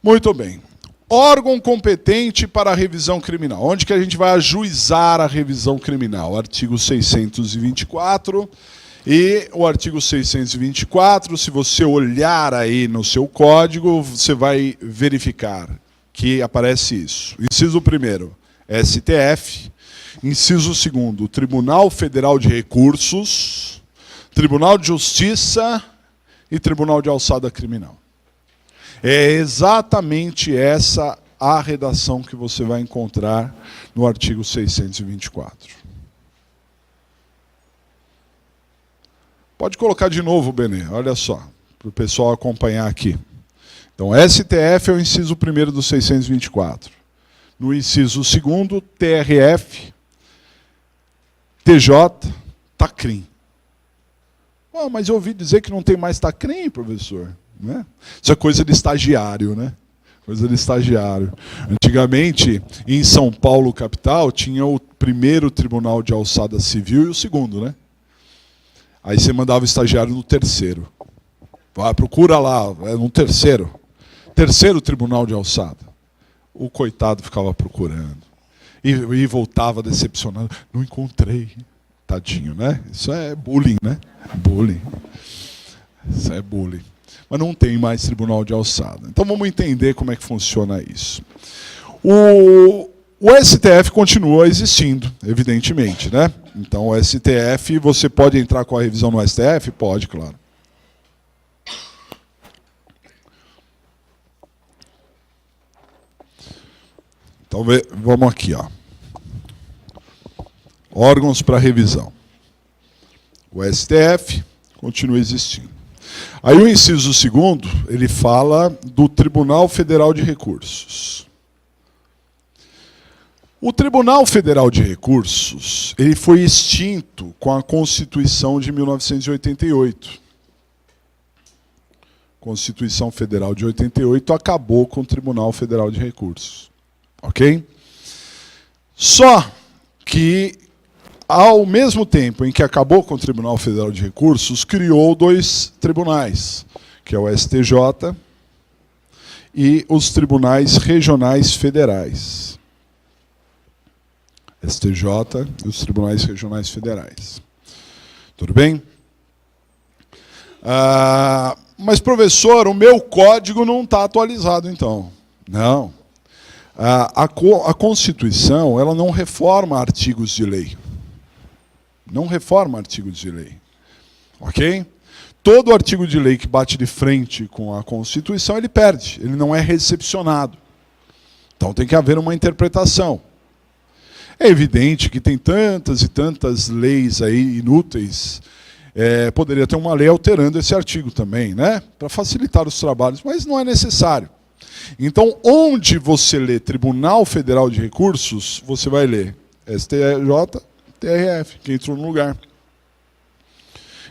Muito bem. Órgão competente para a revisão criminal. Onde que a gente vai ajuizar a revisão criminal? Artigo 624. E o artigo 624, se você olhar aí no seu código, você vai verificar que aparece isso. Inciso 1º, STF. Inciso 2º, Tribunal Federal de Recursos, Tribunal de Justiça e Tribunal de Alçada Criminal. É exatamente essa a redação que você vai encontrar no artigo 624. Pode colocar de novo, Benê, olha só, para o pessoal acompanhar aqui. Então, STF é o inciso 1º do 624. No inciso 2º, TRF, TJ, TACRIM. Mas eu ouvi dizer que não tem mais TACRIM, professor. Né? Isso é coisa de estagiário, né? Coisa de estagiário. Antigamente, em São Paulo, capital, tinha o 1º Tribunal de Alçada Civil e o 2º, né? Aí você mandava o estagiário no 3º. Vai, procura lá, no 3º. 3º Tribunal de Alçada. O coitado ficava procurando. E voltava decepcionado. Não encontrei. Tadinho, né? Isso é bullying, né? Bullying. Isso é bullying. Mas não tem mais Tribunal de Alçada. Então vamos entender como é que funciona isso. O STF continua existindo, evidentemente, né? Então, o STF, você pode entrar com a revisão no STF? Pode, claro. Então, vamos aqui, ó. Órgãos para revisão. O STF continua existindo. Aí o inciso 2º, ele fala do Tribunal Federal de Recursos. O Tribunal Federal de Recursos, ele foi extinto com a Constituição de 1988. A Constituição Federal de 88 acabou com o Tribunal Federal de Recursos. Ok? Só que, ao mesmo tempo em que acabou com o Tribunal Federal de Recursos, criou 2 tribunais, que é o STJ e os tribunais regionais federais. STJ e os tribunais regionais federais. Tudo bem? Mas, professor, o meu código não está atualizado, então. Não. A Constituição, ela não reforma artigos de lei. Não reforma artigos de lei. Ok? Todo artigo de lei que bate de frente com a Constituição, ele perde. Ele não é recepcionado. Então tem que haver uma interpretação. É evidente que tem tantas e tantas leis aí inúteis. Poderia ter uma lei alterando esse artigo também, né? Para facilitar os trabalhos, mas não é necessário. Então, onde você lê Tribunal Federal de Recursos, você vai ler STJ, TRF, que entrou no lugar.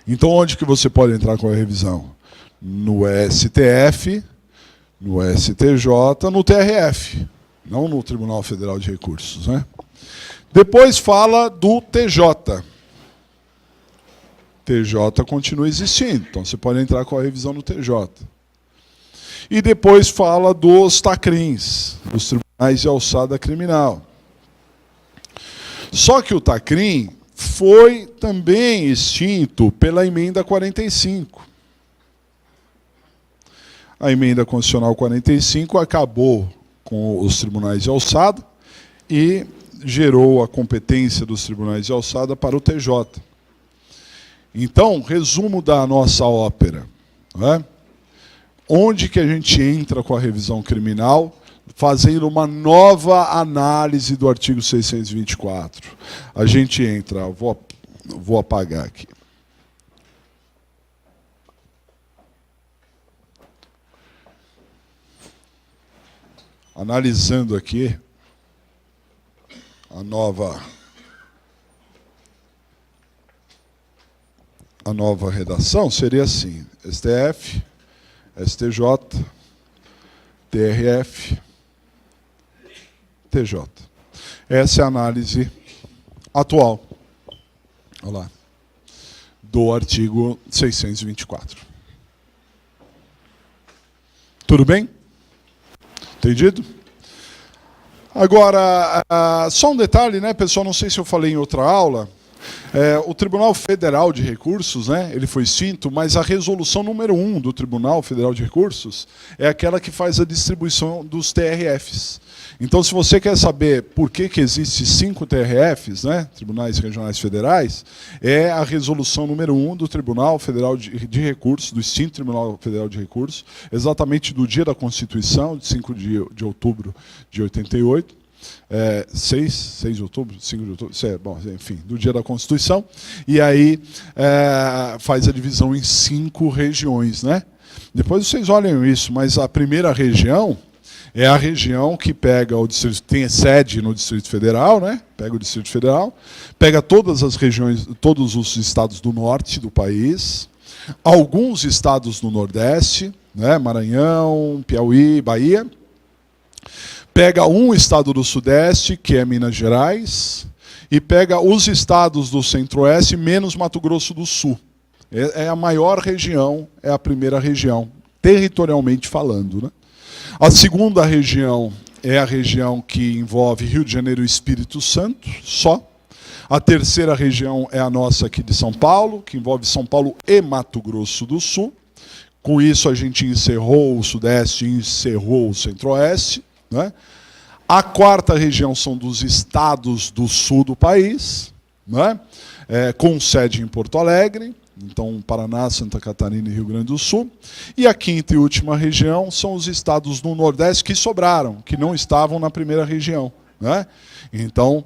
Então, onde que você pode entrar com a revisão? No STF, no STJ, no TRF, não no Tribunal Federal de Recursos, né? Depois fala do TJ. TJ continua existindo, então você pode entrar com a revisão no TJ. E depois fala dos TACRIMs, dos Tribunais de Alçada Criminal. Só que o TACRIM foi também extinto pela Emenda 45. A Emenda Constitucional 45 acabou com os Tribunais de Alçada e gerou a competência dos Tribunais de Alçada para o TJ. Então, resumo da nossa ópera. Né? Onde que a gente entra com a revisão criminal? Fazendo uma nova análise do artigo 624. A gente entra, vou apagar aqui. Analisando aqui a nova a nova redação seria assim: STF, STJ, TRF, TJ. Essa é a análise atual, olha lá, do artigo 624. Tudo bem? Entendido? Agora, só um detalhe, né, pessoal, não sei se eu falei em outra aula, o Tribunal Federal de Recursos, né, ele foi extinto, mas a resolução número 1 do Tribunal Federal de Recursos é aquela que faz a distribuição dos TRFs. Então, se você quer saber por que existem 5 TRFs, né, Tribunais Regionais Federais, é a resolução número 1 do Tribunal Federal de Recursos, do extinto Tribunal Federal de Recursos, exatamente do dia da Constituição, de 5 de outubro de 88, 6 de outubro, 5 de outubro, bom, enfim, do dia da Constituição, e aí faz a divisão em 5 regiões, né? Depois vocês olhem isso, mas a primeira região é a região que pega o distrito, tem sede no Distrito Federal, né? Pega o Distrito Federal, pega todas as regiões, todos os estados do norte do país, alguns estados do Nordeste, né? Maranhão, Piauí, Bahia, pega um estado do Sudeste, que é Minas Gerais, e pega os estados do Centro-Oeste, menos Mato Grosso do Sul. É a maior região, é a primeira região, territorialmente falando, né? A segunda região é a região que envolve Rio de Janeiro e Espírito Santo, só. A terceira região é a nossa aqui de São Paulo, que envolve São Paulo e Mato Grosso do Sul. Com isso, a gente encerrou o Sudeste e encerrou o Centro-Oeste, né? A quarta região são dos estados do sul do país, né? Com sede em Porto Alegre. Então, Paraná, Santa Catarina e Rio Grande do Sul. E a quinta e última região são os estados do Nordeste que sobraram, que não estavam na primeira região, né? Então,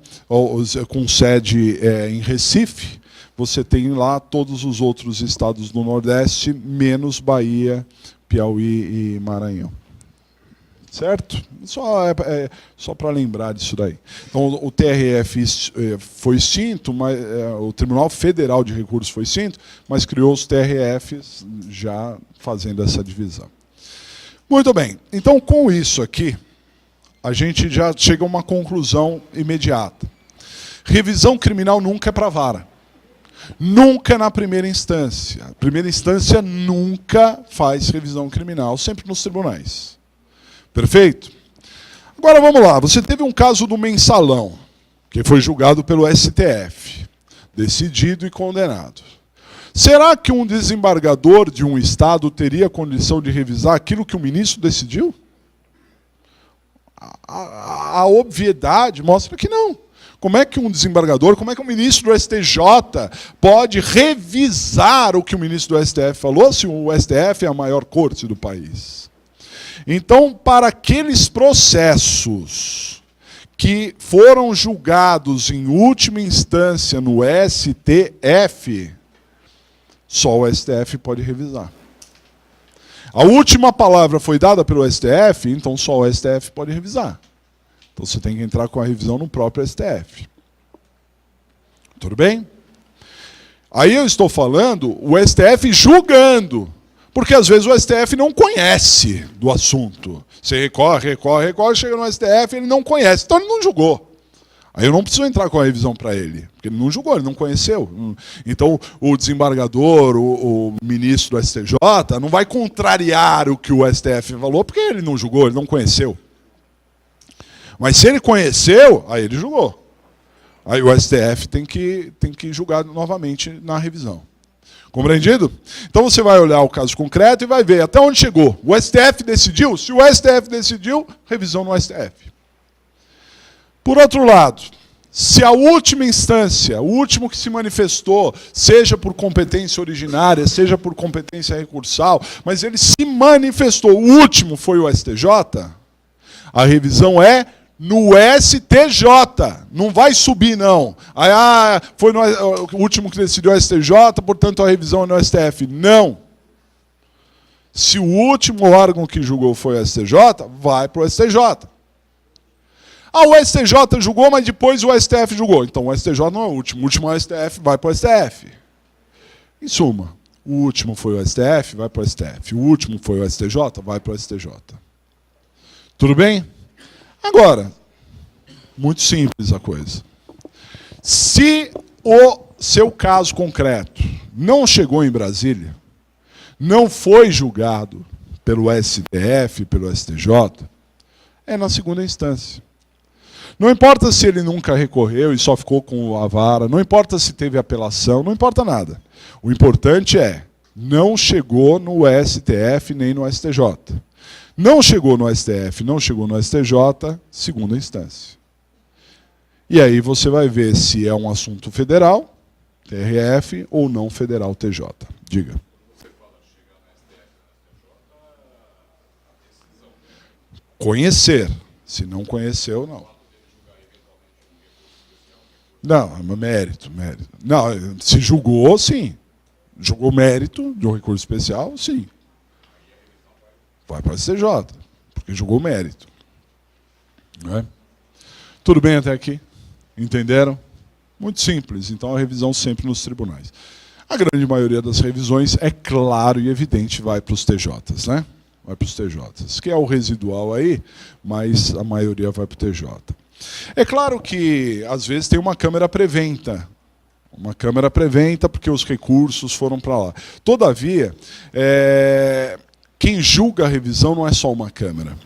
com sede em Recife, você tem lá todos os outros estados do Nordeste, menos Bahia, Piauí e Maranhão. Certo? Só para lembrar disso daí. Então, o TRF foi extinto, mas, o Tribunal Federal de Recursos foi extinto, mas criou os TRFs já fazendo essa divisão. Muito bem. Então, com isso aqui, a gente já chega a uma conclusão imediata. Revisão criminal nunca é para vara. Nunca na primeira instância. A primeira instância nunca faz revisão criminal, sempre nos tribunais. Perfeito? Agora vamos lá. Você teve um caso do mensalão, que foi julgado pelo STF, decidido e condenado. Será que um desembargador de um estado teria condição de revisar aquilo que o ministro decidiu? A obviedade mostra que não. Como é que um desembargador, como é que um ministro do STJ pode revisar o que o ministro do STF falou, se o STF é a maior corte do país? Então, para aqueles processos que foram julgados em última instância no STF, só o STF pode revisar. A última palavra foi dada pelo STF, então só o STF pode revisar. Então você tem que entrar com a revisão no próprio STF. Tudo bem? Aí eu estou falando o STF julgando. Porque às vezes o STF não conhece do assunto. Você recorre, chega no STF, ele não conhece, então ele não julgou. Aí eu não preciso entrar com a revisão para ele, porque ele não julgou, ele não conheceu. Então o desembargador, o ministro do STJ, não vai contrariar o que o STF falou, porque ele não julgou, ele não conheceu. Mas se ele conheceu, aí ele julgou. Aí o STF tem que julgar novamente na revisão. Compreendido? Então você vai olhar o caso concreto e vai ver até onde chegou. O STF decidiu? Se o STF decidiu, revisão no STF. Por outro lado, se a última instância, o último que se manifestou, seja por competência originária, seja por competência recursal, mas ele se manifestou, o último foi o STJ, a revisão é no STJ, não vai subir, não. Aí, foi o último que decidiu o STJ, portanto a revisão é no STF. Não. Se o último órgão que julgou foi o STJ, vai para o STJ. O STJ julgou, mas depois o STF julgou. Então o STJ não é o último é o STF, vai para o STF. Em suma, o último foi o STF, vai para o STF. O último foi o STJ, vai para o STJ. Tudo bem? Agora, muito simples a coisa. Se o seu caso concreto não chegou em Brasília, não foi julgado pelo STF, pelo STJ, é na segunda instância. Não importa se ele nunca recorreu e só ficou com a vara, não importa se teve apelação, não importa nada. O importante é, não chegou no STF nem no STJ. Não chegou no STF, não chegou no STJ, segunda instância. E aí você vai ver se é um assunto federal, TRF, ou não federal, TJ. Diga. Conhecer. Se não conheceu, não. Não, é mérito. Não, se julgou, sim. Julgou mérito de um recurso especial, sim. Vai para o STJ, porque julgou mérito. Não é? Tudo bem até aqui? Entenderam? Muito simples. Então a revisão sempre nos tribunais. A grande maioria das revisões, é claro e evidente, vai para os TJs, né? Vai para os TJs, que é o residual aí, mas a maioria vai para o TJ. É claro que, às vezes, tem uma câmara preventa. Uma câmara preventa porque os recursos foram para lá. Todavia, quem julga a revisão não é só uma câmara.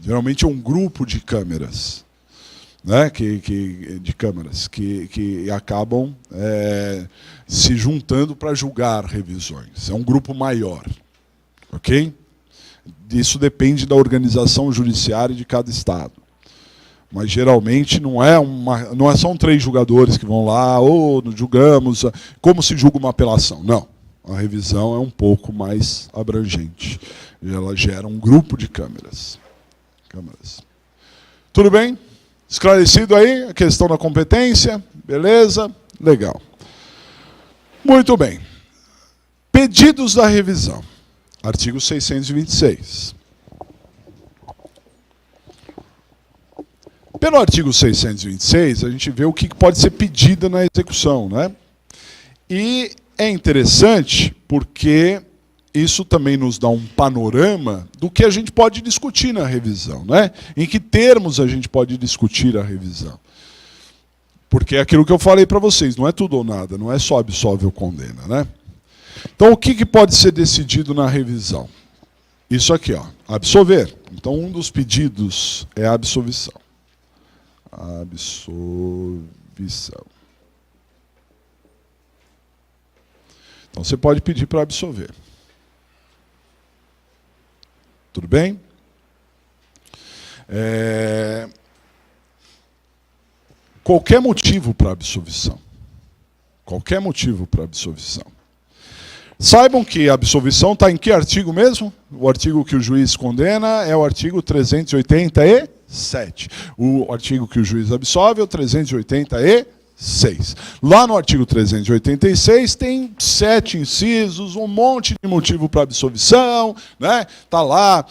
Geralmente é um grupo de câmeras. Né, de câmaras que acabam se juntando para julgar revisões. É um grupo maior. Ok? Isso depende da organização judiciária de cada estado. Mas geralmente não são 3 julgadores que vão lá, julgamos, como se julga uma apelação. Não. A revisão é um pouco mais abrangente. Ela gera um grupo de câmeras. Tudo bem? Esclarecido aí a questão da competência? Beleza? Legal. Muito bem. Pedidos da revisão. Artigo 626. Pelo artigo 626, a gente vê o que pode ser pedido na execução, né? E é interessante porque isso também nos dá um panorama do que a gente pode discutir na revisão, né? Em que termos a gente pode discutir a revisão. Porque é aquilo que eu falei para vocês, não é tudo ou nada, não é só absolve ou condena, né? Então, o que pode ser decidido na revisão? Isso aqui, ó, absolver. Então, um dos pedidos é a absolvição. Absolvição. Então, você pode pedir para absolver. Tudo bem? Qualquer motivo para absolvição. Qualquer motivo para absolvição. Saibam que a absolvição está em que artigo mesmo? O artigo que o juiz condena é o artigo 387. O artigo que o juiz absolve é o 386. Lá no artigo 386 tem 7 incisos, um monte de motivo para absolvição, né? Está lá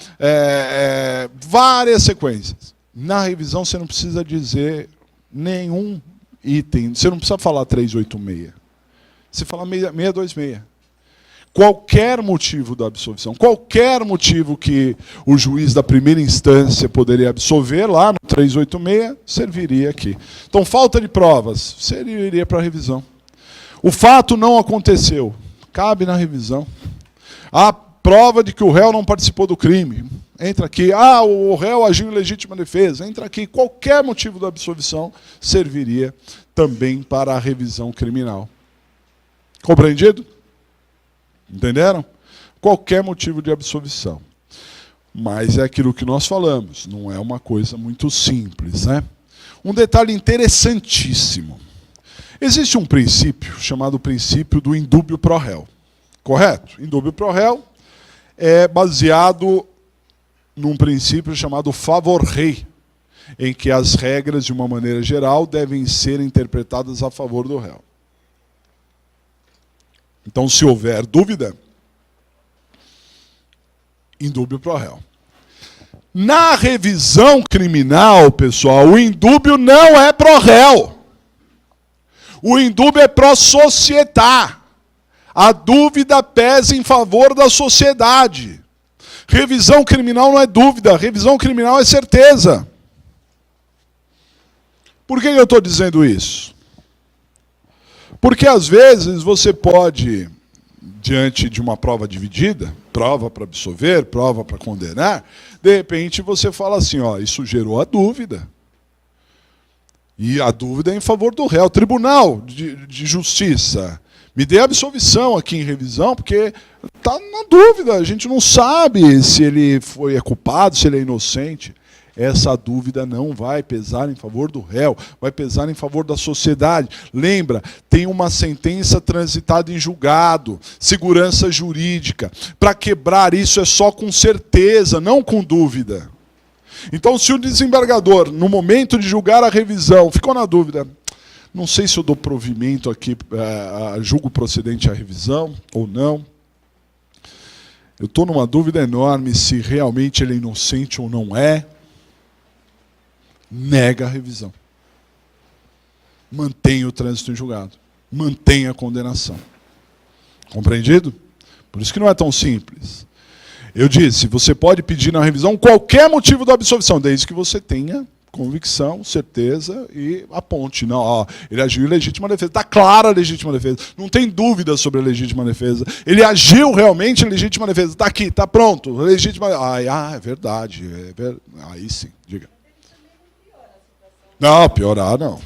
várias sequências. Na revisão você não precisa dizer nenhum item, você não precisa falar 386. Você fala 626. Qualquer motivo da absolvição, qualquer motivo que o juiz da primeira instância poderia absolver, lá no 386, serviria aqui. Então, falta de provas, serviria para a revisão. O fato não aconteceu, cabe na revisão. A prova de que o réu não participou do crime, entra aqui. O réu agiu em legítima defesa, entra aqui. Qualquer motivo da absolvição serviria também para a revisão criminal. Compreendido? Entenderam? Qualquer motivo de absolvição. Mas é aquilo que nós falamos, não é uma coisa muito simples, né? Um detalhe interessantíssimo. Existe um princípio chamado princípio do indúbio pro réu. Correto? Indúbio pro réu é baseado num princípio chamado favor rei, em que as regras, de uma maneira geral, devem ser interpretadas a favor do réu. Então, se houver dúvida, indúbio pro réu. Na revisão criminal, pessoal, o indúbio não é pro réu. O indúbio é pro societá. A dúvida pesa em favor da sociedade. Revisão criminal não é dúvida, revisão criminal é certeza. Por que eu estou dizendo isso? Porque às vezes você pode, diante de uma prova dividida, prova para absolver, prova para condenar, de repente você fala assim, ó, isso gerou a dúvida. E a dúvida é em favor do réu. Tribunal de Justiça, me dê absolvição aqui em revisão, porque está na dúvida, a gente não sabe se ele é culpado, se ele é inocente. Essa dúvida não vai pesar em favor do réu, vai pesar em favor da sociedade. Lembra, tem uma sentença transitada em julgado, segurança jurídica. Para quebrar isso é só com certeza, não com dúvida. Então, se o desembargador, no momento de julgar a revisão, ficou na dúvida, não sei se eu dou provimento aqui, julgo procedente à revisão ou não. Eu estou numa dúvida enorme se realmente ele é inocente ou não é. Nega a revisão. Mantém o trânsito em julgado. Mantém a condenação. Compreendido? Por isso que não é tão simples. Eu disse, você pode pedir na revisão qualquer motivo da absolvição, desde que você tenha convicção, certeza e aponte. Não, ó, ele agiu em legítima defesa. Está clara a legítima defesa. Não tem dúvida sobre a legítima defesa. Ele agiu realmente em legítima defesa. Está aqui, está pronto. Legítima. É verdade. Aí sim, diga. Não, piorar não.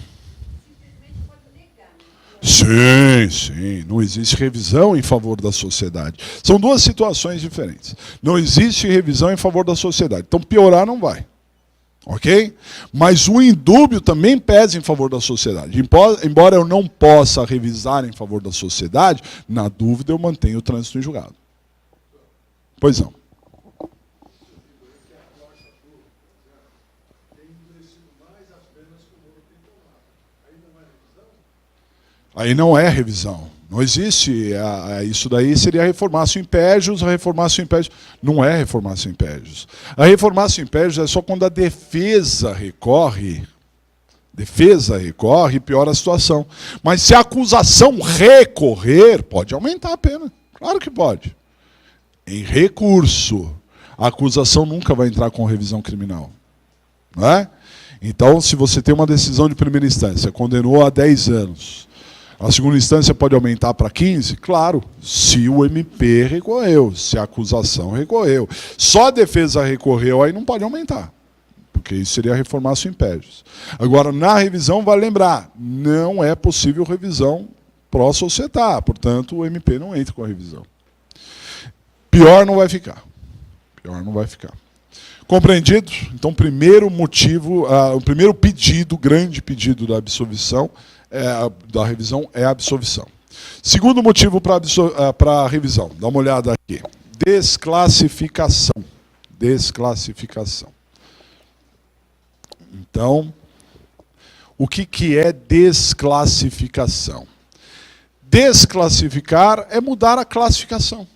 Sim. Não existe revisão em favor da sociedade. São duas situações diferentes. Não existe revisão em favor da sociedade. Então piorar não vai. Ok? Mas o indúbio também pesa em favor da sociedade. Embora eu não possa revisar em favor da sociedade, na dúvida eu mantenho o trânsito em julgado. Pois não. Aí não é revisão. Não existe. Isso daí seria reformácio impégios, a reformácio impégios. Não é reformácio impégios. A reformácio impégios é só quando a defesa recorre. Piora a situação. Mas se a acusação recorrer, pode aumentar a pena. Claro que pode. Em recurso. A acusação nunca vai entrar com revisão criminal. Não é? Então, se você tem uma decisão de primeira instância, condenou a 10 anos, a segunda instância pode aumentar para 15? Claro, se o MP recorreu, se a acusação recorreu. Só a defesa recorreu, aí não pode aumentar, porque isso seria reformácio impégios. Agora, na revisão, vale lembrar, não é possível revisão pró-societá, portanto, o MP não entra com a revisão. Pior não vai ficar. Compreendido? Então, primeiro motivo, o primeiro pedido, grande pedido da absolvição, da revisão é a absolvição. Segundo motivo para a revisão, dá uma olhada aqui. Desclassificação. Então, o que é desclassificação? Desclassificar é mudar a classificação.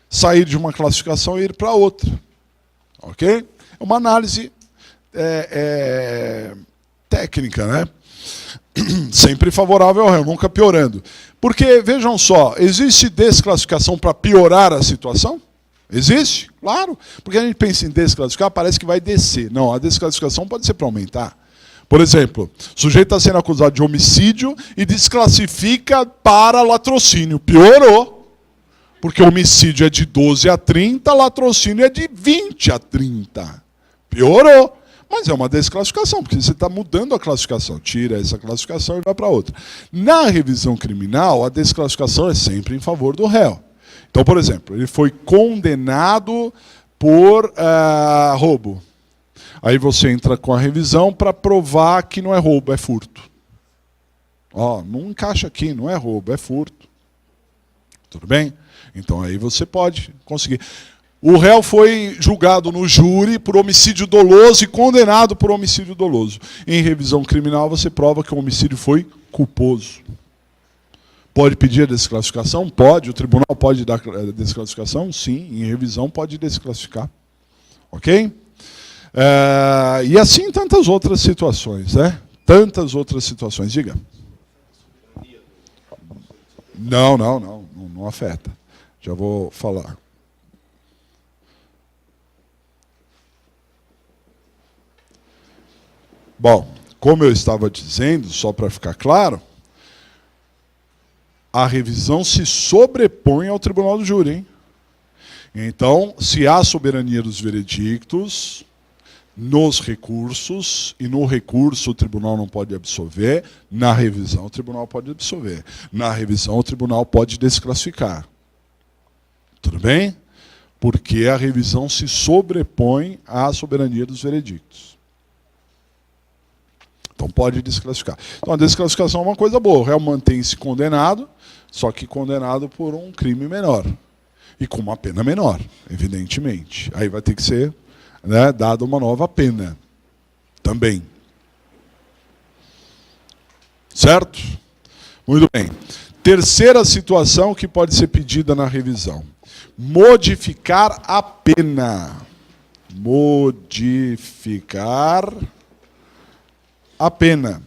Sair de uma classificação e ir para outra. Ok? É uma análise técnica, né? Sempre favorável ao réu, nunca piorando. Porque, vejam só, existe desclassificação para piorar a situação? Existe? Claro. Porque a gente pensa em desclassificar, parece que vai descer. Não, a desclassificação pode ser para aumentar. Por exemplo, o sujeito está sendo acusado de homicídio e desclassifica para latrocínio. Piorou. Porque homicídio é de 12 a 30, latrocínio é de 20 a 30. Piorou. Mas é uma desclassificação, porque você está mudando a classificação. Tira essa classificação e vai para outra. Na revisão criminal, a desclassificação é sempre em favor do réu. Então, por exemplo, ele foi condenado por roubo. Aí você entra com a revisão para provar que não é roubo, é furto. Ó, não encaixa aqui, não é roubo, é furto. Tudo bem? Então aí você pode conseguir. O réu foi julgado no júri por homicídio doloso e condenado por homicídio doloso. Em revisão criminal, você prova que o homicídio foi culposo. Pode pedir a desclassificação? Pode. O tribunal pode dar a desclassificação? Sim. Em revisão, pode desclassificar. Ok? E assim tantas outras situações, né? Tantas outras situações. Diga. Não não afeta. Já vou falar. Bom, como eu estava dizendo, só para ficar claro, a revisão se sobrepõe ao tribunal do júri, hein? Então, se há soberania dos veredictos, nos recursos, e no recurso o tribunal não pode absolver, na revisão o tribunal pode absolver. Na revisão o tribunal pode desclassificar. Tudo bem? Porque a revisão se sobrepõe à soberania dos veredictos. Então pode desclassificar. Então a desclassificação é uma coisa boa. O réu mantém-se condenado, só que condenado por um crime menor. E com uma pena menor, evidentemente. Aí vai ter que ser, né, dada uma nova pena também. Certo? Muito bem. Terceira situação que pode ser pedida na revisão. Modificar a pena. Modificar a pena.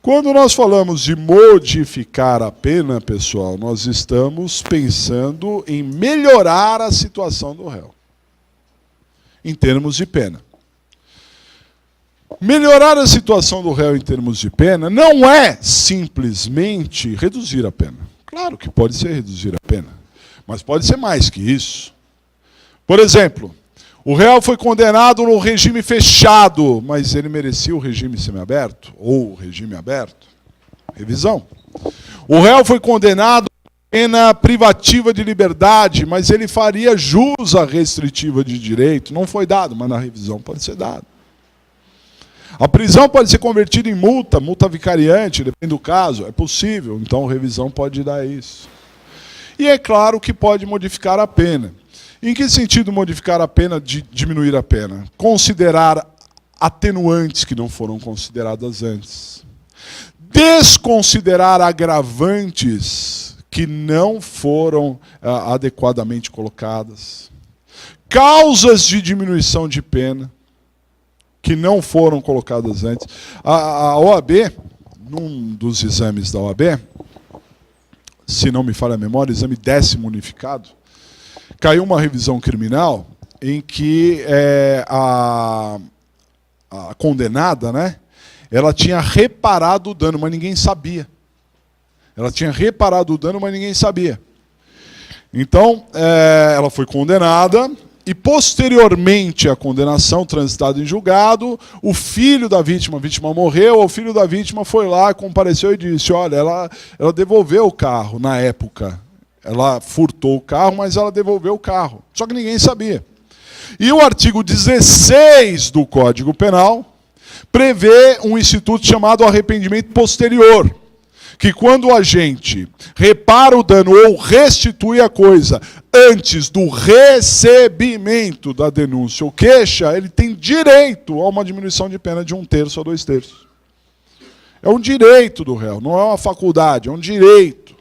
Quando nós falamos de modificar a pena, pessoal, nós estamos pensando em melhorar a situação do réu, em termos de pena. Melhorar a situação do réu em termos de pena não é simplesmente reduzir a pena. Claro que pode ser reduzir a pena, mas pode ser mais que isso. Por exemplo, o réu foi condenado no regime fechado, mas ele merecia o regime semiaberto, ou o regime aberto. Revisão. O réu foi condenado a pena privativa de liberdade, mas ele faria jus à restritiva de direito. Não foi dado, mas na revisão pode ser dado. A prisão pode ser convertida em multa, multa vicariante, depende do caso. É possível, então a revisão pode dar isso. E é claro que pode modificar a pena. Em que sentido modificar a pena, diminuir a pena? Considerar atenuantes que não foram consideradas antes. Desconsiderar agravantes que não foram adequadamente colocadas. Causas de diminuição de pena que não foram colocadas antes. A OAB, num dos exames da OAB, se não me falha a memória, exame 10º unificado, caiu uma revisão criminal em que a condenada, né, ela tinha reparado o dano, mas ninguém sabia. Ela tinha reparado o dano, mas ninguém sabia. Então, ela foi condenada e, posteriormente à condenação, transitada em julgado, o filho da vítima, a vítima morreu, o filho da vítima foi lá, compareceu e disse, olha, ela devolveu o carro na época. Ela furtou o carro, mas ela devolveu o carro. Só que ninguém sabia. E o artigo 16 do Código Penal prevê um instituto chamado arrependimento posterior, que quando o agente repara o dano ou restitui a coisa antes do recebimento da denúncia ou queixa, ele tem direito a uma diminuição de pena de 1/3 a 2/3. É um direito do réu, não é uma faculdade, é um direito.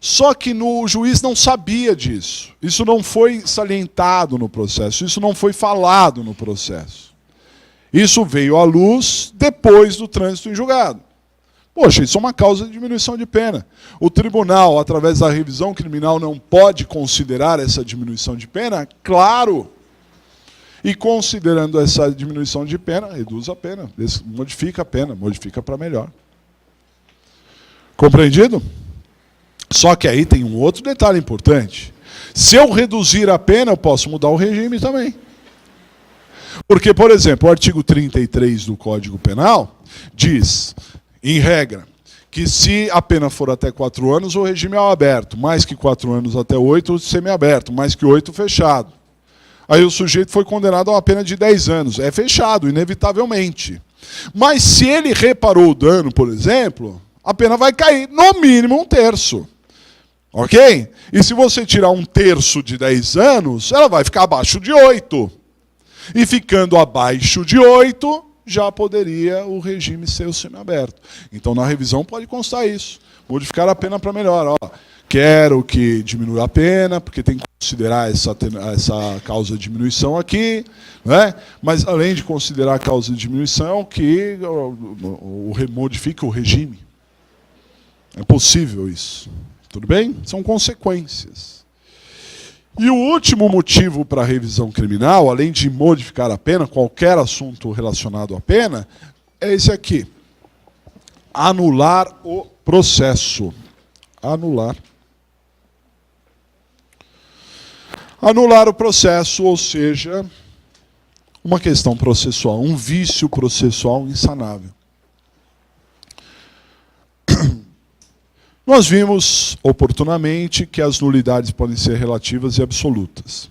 Só que o juiz não sabia disso. Isso não foi salientado no processo, isso não foi falado no processo. Isso veio à luz depois do trânsito em julgado. Poxa, isso é uma causa de diminuição de pena. O tribunal, através da revisão criminal, não pode considerar essa diminuição de pena? Claro! E considerando essa diminuição de pena, reduz a pena, modifica a pena, modifica para melhor. Compreendido? Só que aí tem um outro detalhe importante. Se eu reduzir a pena, eu posso mudar o regime também. Porque, por exemplo, o artigo 33 do Código Penal diz, em regra, que se a pena for até 4 anos, o regime é o aberto. Mais que 4 anos até 8, o semiaberto. Mais que 8, fechado. Aí o sujeito foi condenado a uma pena de 10 anos. É fechado, inevitavelmente. Mas se ele reparou o dano, por exemplo, a pena vai cair, no mínimo 1/3. Ok? E se você tirar 1/3 de 10 anos, ela vai ficar abaixo de 8. E ficando abaixo de 8, já poderia o regime ser o semiaberto. Então, na revisão pode constar isso. Modificar a pena para melhor. Ó, quero que diminua a pena, porque tem que considerar essa causa de diminuição aqui, né? Mas, além de considerar a causa de diminuição, que modifique o regime. É possível isso. Tudo bem? São consequências. E o último motivo para a revisão criminal, além de modificar a pena, qualquer assunto relacionado à pena, é esse aqui. Anular o processo. Anular. Anular o processo, ou seja, uma questão processual, um vício processual insanável. Nós vimos oportunamente que as nulidades podem ser relativas e absolutas.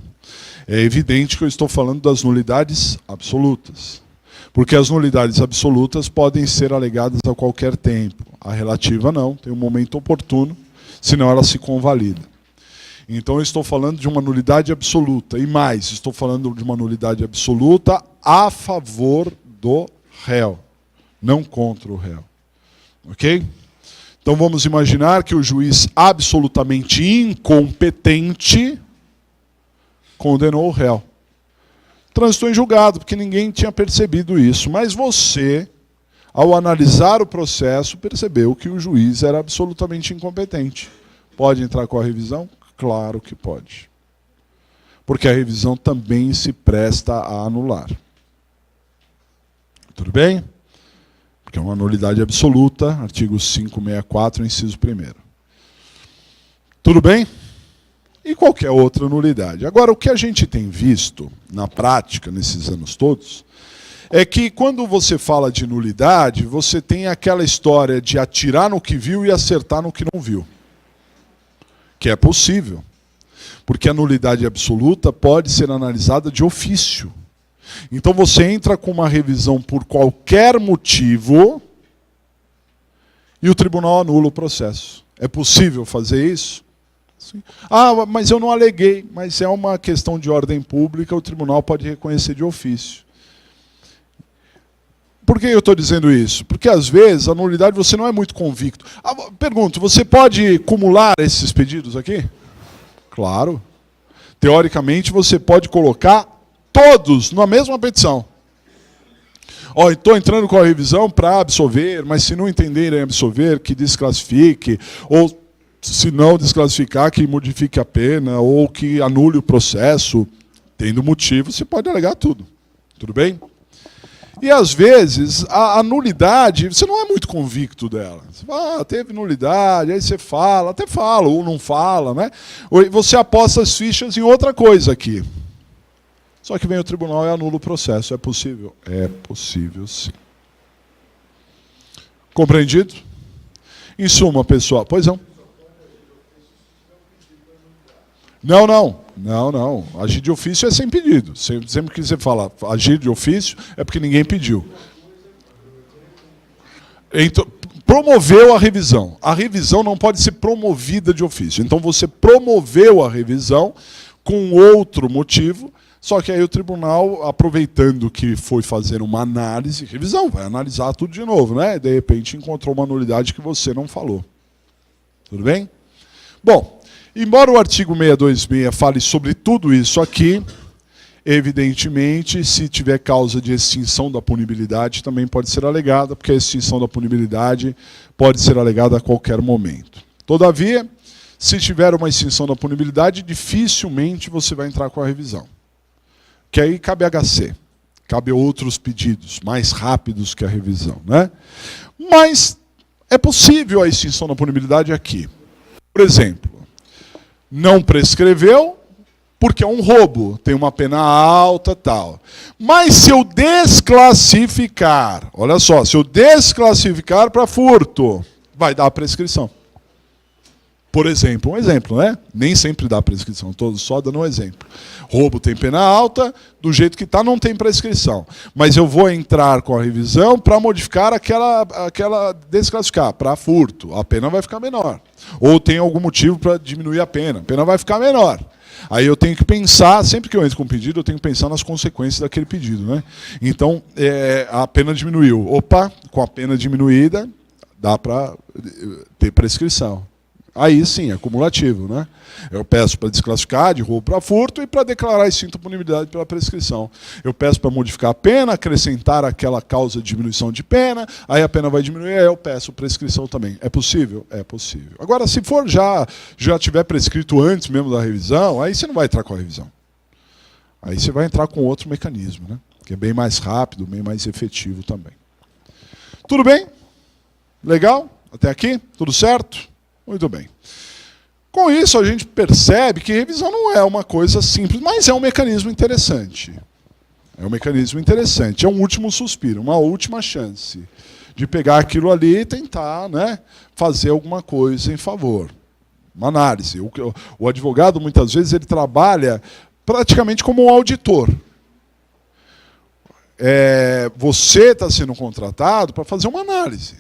É evidente que eu estou falando das nulidades absolutas, porque as nulidades absolutas podem ser alegadas a qualquer tempo. A relativa não, tem um momento oportuno, senão ela se convalida. Então eu estou falando de uma nulidade absoluta, e mais, estou falando de uma nulidade absoluta a favor do réu, não contra o réu. Ok? Então vamos imaginar que o juiz absolutamente incompetente condenou o réu. Transitou em julgado, porque ninguém tinha percebido isso. Mas você, ao analisar o processo, percebeu que o juiz era absolutamente incompetente. Pode entrar com a revisão? Claro que pode. Porque a revisão também se presta a anular. Tudo bem? Porque é uma nulidade absoluta, artigo 564, inciso 1º. Tudo bem? E qualquer outra nulidade. Agora, o que a gente tem visto na prática, nesses anos todos, é que quando você fala de nulidade, você tem aquela história de atirar no que viu e acertar no que não viu. Que é possível. Porque a nulidade absoluta pode ser analisada de ofício. Então você entra com uma revisão por qualquer motivo e o tribunal anula o processo. É possível fazer isso? Sim. Ah, mas eu não aleguei. Mas é uma questão de ordem pública, o tribunal pode reconhecer de ofício. Por que eu estou dizendo isso? Porque às vezes a nulidade você não é muito convicto. Pergunto, você pode cumular esses pedidos aqui? Claro. Teoricamente você pode colocar todos na mesma petição. Ó, estou entrando com a revisão para absolver, mas se não entenderem absolver, que desclassifique, ou se não desclassificar, que modifique a pena, ou que anule o processo. Tendo motivo, você pode alegar tudo. Tudo bem? E às vezes a nulidade, você não é muito convicto dela. Você fala, teve nulidade, aí você fala, até fala, ou não fala, né? Ou você aposta as fichas em outra coisa aqui. Só que vem o tribunal e anula o processo. É possível? É possível, sim. Compreendido? Em suma, pessoal, pois não. Não. Agir de ofício é sem pedido. Sempre que você fala agir de ofício, é porque ninguém pediu. Então, promoveu a revisão. A revisão não pode ser promovida de ofício. Então você promoveu a revisão com outro motivo, só que aí o tribunal, aproveitando que foi fazer uma análise, revisão, vai analisar tudo de novo, né? De repente encontrou uma nulidade que você não falou. Tudo bem? Bom, embora o artigo 626 fale sobre tudo isso aqui, evidentemente, se tiver causa de extinção da punibilidade, também pode ser alegada, porque a extinção da punibilidade pode ser alegada a qualquer momento. Todavia, se tiver uma extinção da punibilidade, dificilmente você vai entrar com a revisão. Que aí cabe HC, cabe outros pedidos mais rápidos que a revisão, né? Mas é possível a extinção da punibilidade aqui. Por exemplo, não prescreveu porque é um roubo, tem uma pena alta, tal. Mas se eu desclassificar, olha só, se eu desclassificar para furto, vai dar a prescrição. Por exemplo, um exemplo, né? Nem sempre dá prescrição, estou só dando um exemplo. Roubo tem pena alta, do jeito que está não tem prescrição. Mas eu vou entrar com a revisão para modificar aquela desclassificar, para furto. A pena vai ficar menor. Ou tem algum motivo para diminuir a pena vai ficar menor. Aí eu tenho que pensar, sempre que eu entro com um pedido, eu tenho que pensar nas consequências daquele pedido, né? Então, a pena diminuiu. Opa, com a pena diminuída, dá para ter prescrição. Aí sim, é cumulativo, né? Eu peço para desclassificar de roubo para furto e para declarar extinta a punibilidade pela prescrição. Eu peço para modificar a pena, acrescentar aquela causa de diminuição de pena, aí a pena vai diminuir, aí eu peço prescrição também. É possível? É possível. Agora, se for já tiver prescrito antes mesmo da revisão, aí você não vai entrar com a revisão. Aí você vai entrar com outro mecanismo, né? Que é bem mais rápido, bem mais efetivo também. Tudo bem? Legal? Até aqui? Tudo certo? Muito bem. Com isso, a gente percebe que revisão não é uma coisa simples, mas é um mecanismo interessante. É um mecanismo interessante. É um último suspiro, uma última chance de pegar aquilo ali e tentar, né, fazer alguma coisa em favor. Uma análise. O advogado, muitas vezes, ele trabalha praticamente como um auditor. Você está sendo contratado para fazer uma análise.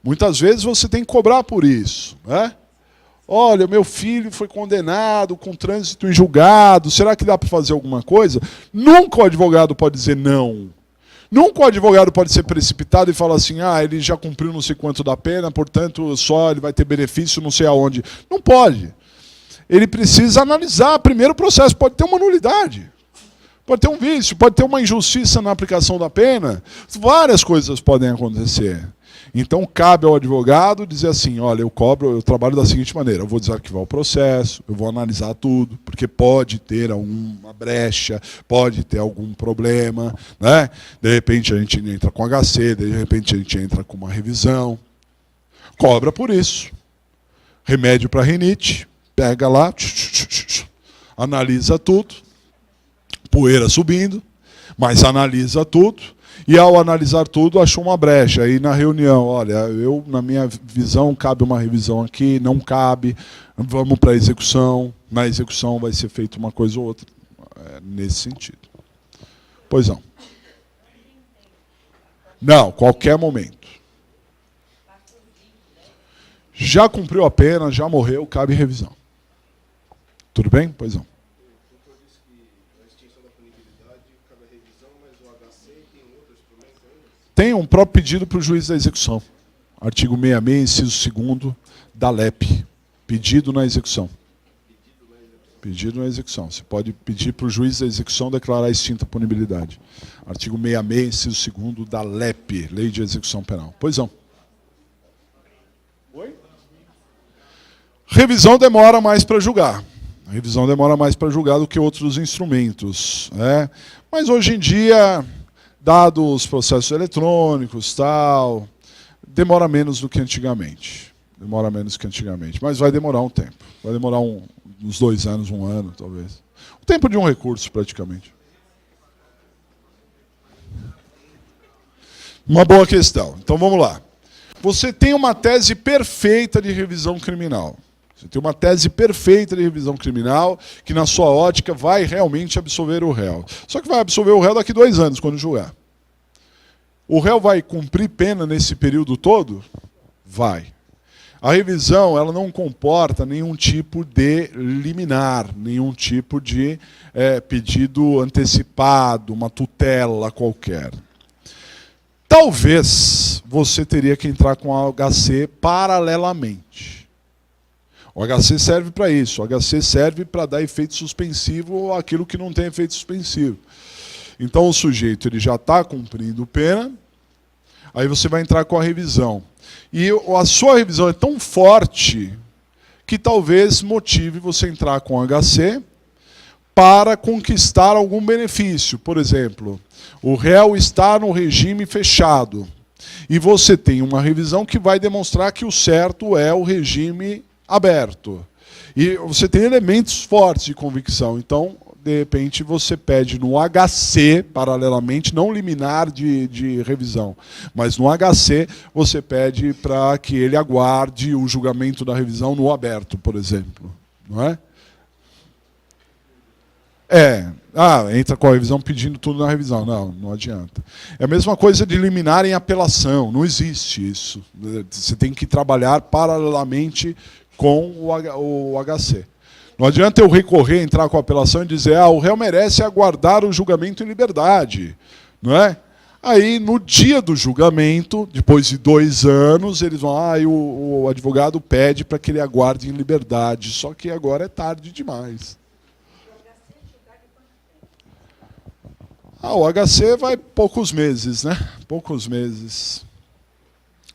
Muitas vezes você tem que cobrar por isso, né? Olha, meu filho foi condenado com trânsito em julgado, será que dá para fazer alguma coisa? Nunca o advogado pode dizer não. Nunca o advogado pode ser precipitado e falar assim, ele já cumpriu não sei quanto da pena, portanto, só ele vai ter benefício não sei aonde. Não pode. Ele precisa analisar primeiro o processo, pode ter uma nulidade. Pode ter um vício, pode ter uma injustiça na aplicação da pena. Várias coisas podem acontecer. Então, cabe ao advogado dizer assim, olha, eu trabalho da seguinte maneira, eu vou desarquivar o processo, eu vou analisar tudo, porque pode ter alguma brecha, pode ter algum problema, né? De repente a gente entra com HC, de repente a gente entra com uma revisão. Cobra por isso. Remédio para rinite, pega lá, analisa tudo, poeira subindo, mas analisa tudo. E ao analisar tudo, achou uma brecha. Aí na reunião, olha, na minha visão, cabe uma revisão aqui, não cabe, vamos para a execução. Na execução vai ser feita uma coisa ou outra. Nesse sentido. Pois não. Não, qualquer momento. Já cumpriu a pena, já morreu, cabe revisão. Tudo bem? Pois não. Tem um próprio pedido para o juiz da execução. Artigo 66, inciso 2º da LEP. Pedido na execução. Pedido na execução. Você pode pedir para o juiz da execução declarar extinta a punibilidade. Artigo 66, inciso 2º da LEP, Lei de Execução Penal. Pois não. Oi? Revisão demora mais para julgar. A revisão demora mais para julgar do que outros instrumentos. Né? Mas hoje em dia, dados os processos eletrônicos, tal, demora menos do que antigamente. Demora menos que antigamente. Mas vai demorar um tempo. Vai demorar uns 2 anos, 1 ano, talvez. O tempo de um recurso, praticamente. Uma boa questão. Então, vamos lá. Você tem uma tese perfeita de revisão criminal. Você tem uma tese perfeita de revisão criminal que, na sua ótica, vai realmente absolver o réu. Só que vai absolver o réu daqui a 2 anos, quando julgar. O réu vai cumprir pena nesse período todo? Vai. A revisão ela não comporta nenhum tipo de liminar, nenhum tipo de pedido antecipado, uma tutela qualquer. Talvez você teria que entrar com a HC paralelamente. O HC serve para isso. O HC serve para dar efeito suspensivo àquilo que não tem efeito suspensivo. Então o sujeito ele já está cumprindo pena, aí você vai entrar com a revisão. E a sua revisão é tão forte que talvez motive você entrar com o HC para conquistar algum benefício. Por exemplo, o réu está no regime fechado e você tem uma revisão que vai demonstrar que o certo é o regime aberto. E você tem elementos fortes de convicção. Então, de repente, você pede no HC, paralelamente, não liminar de revisão, mas no HC você pede para que ele aguarde o julgamento da revisão no aberto, por exemplo. Não é? Entra com a revisão pedindo tudo na revisão. Não adianta. É a mesma coisa de liminar em apelação. Não existe isso. Você tem que trabalhar paralelamente com o HC. Não adianta eu recorrer, entrar com a apelação e dizer o réu merece aguardar o julgamento em liberdade. Não é? Aí, no dia do julgamento, depois de 2 anos, eles vão, e o advogado pede para que ele aguarde em liberdade. Só que agora é tarde demais. O HC vai poucos meses, né? Poucos meses.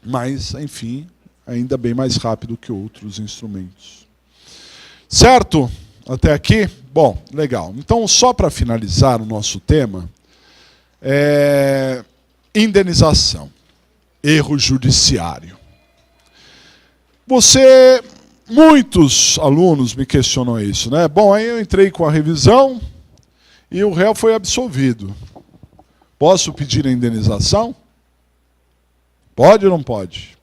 Mas, enfim, ainda bem mais rápido que outros instrumentos. Certo? Até aqui? Bom, legal. Então, só para finalizar o nosso tema, indenização, erro judiciário. Muitos alunos me questionam isso, né? Bom, aí eu entrei com a revisão e o réu foi absolvido. Posso pedir a indenização? Pode ou não pode?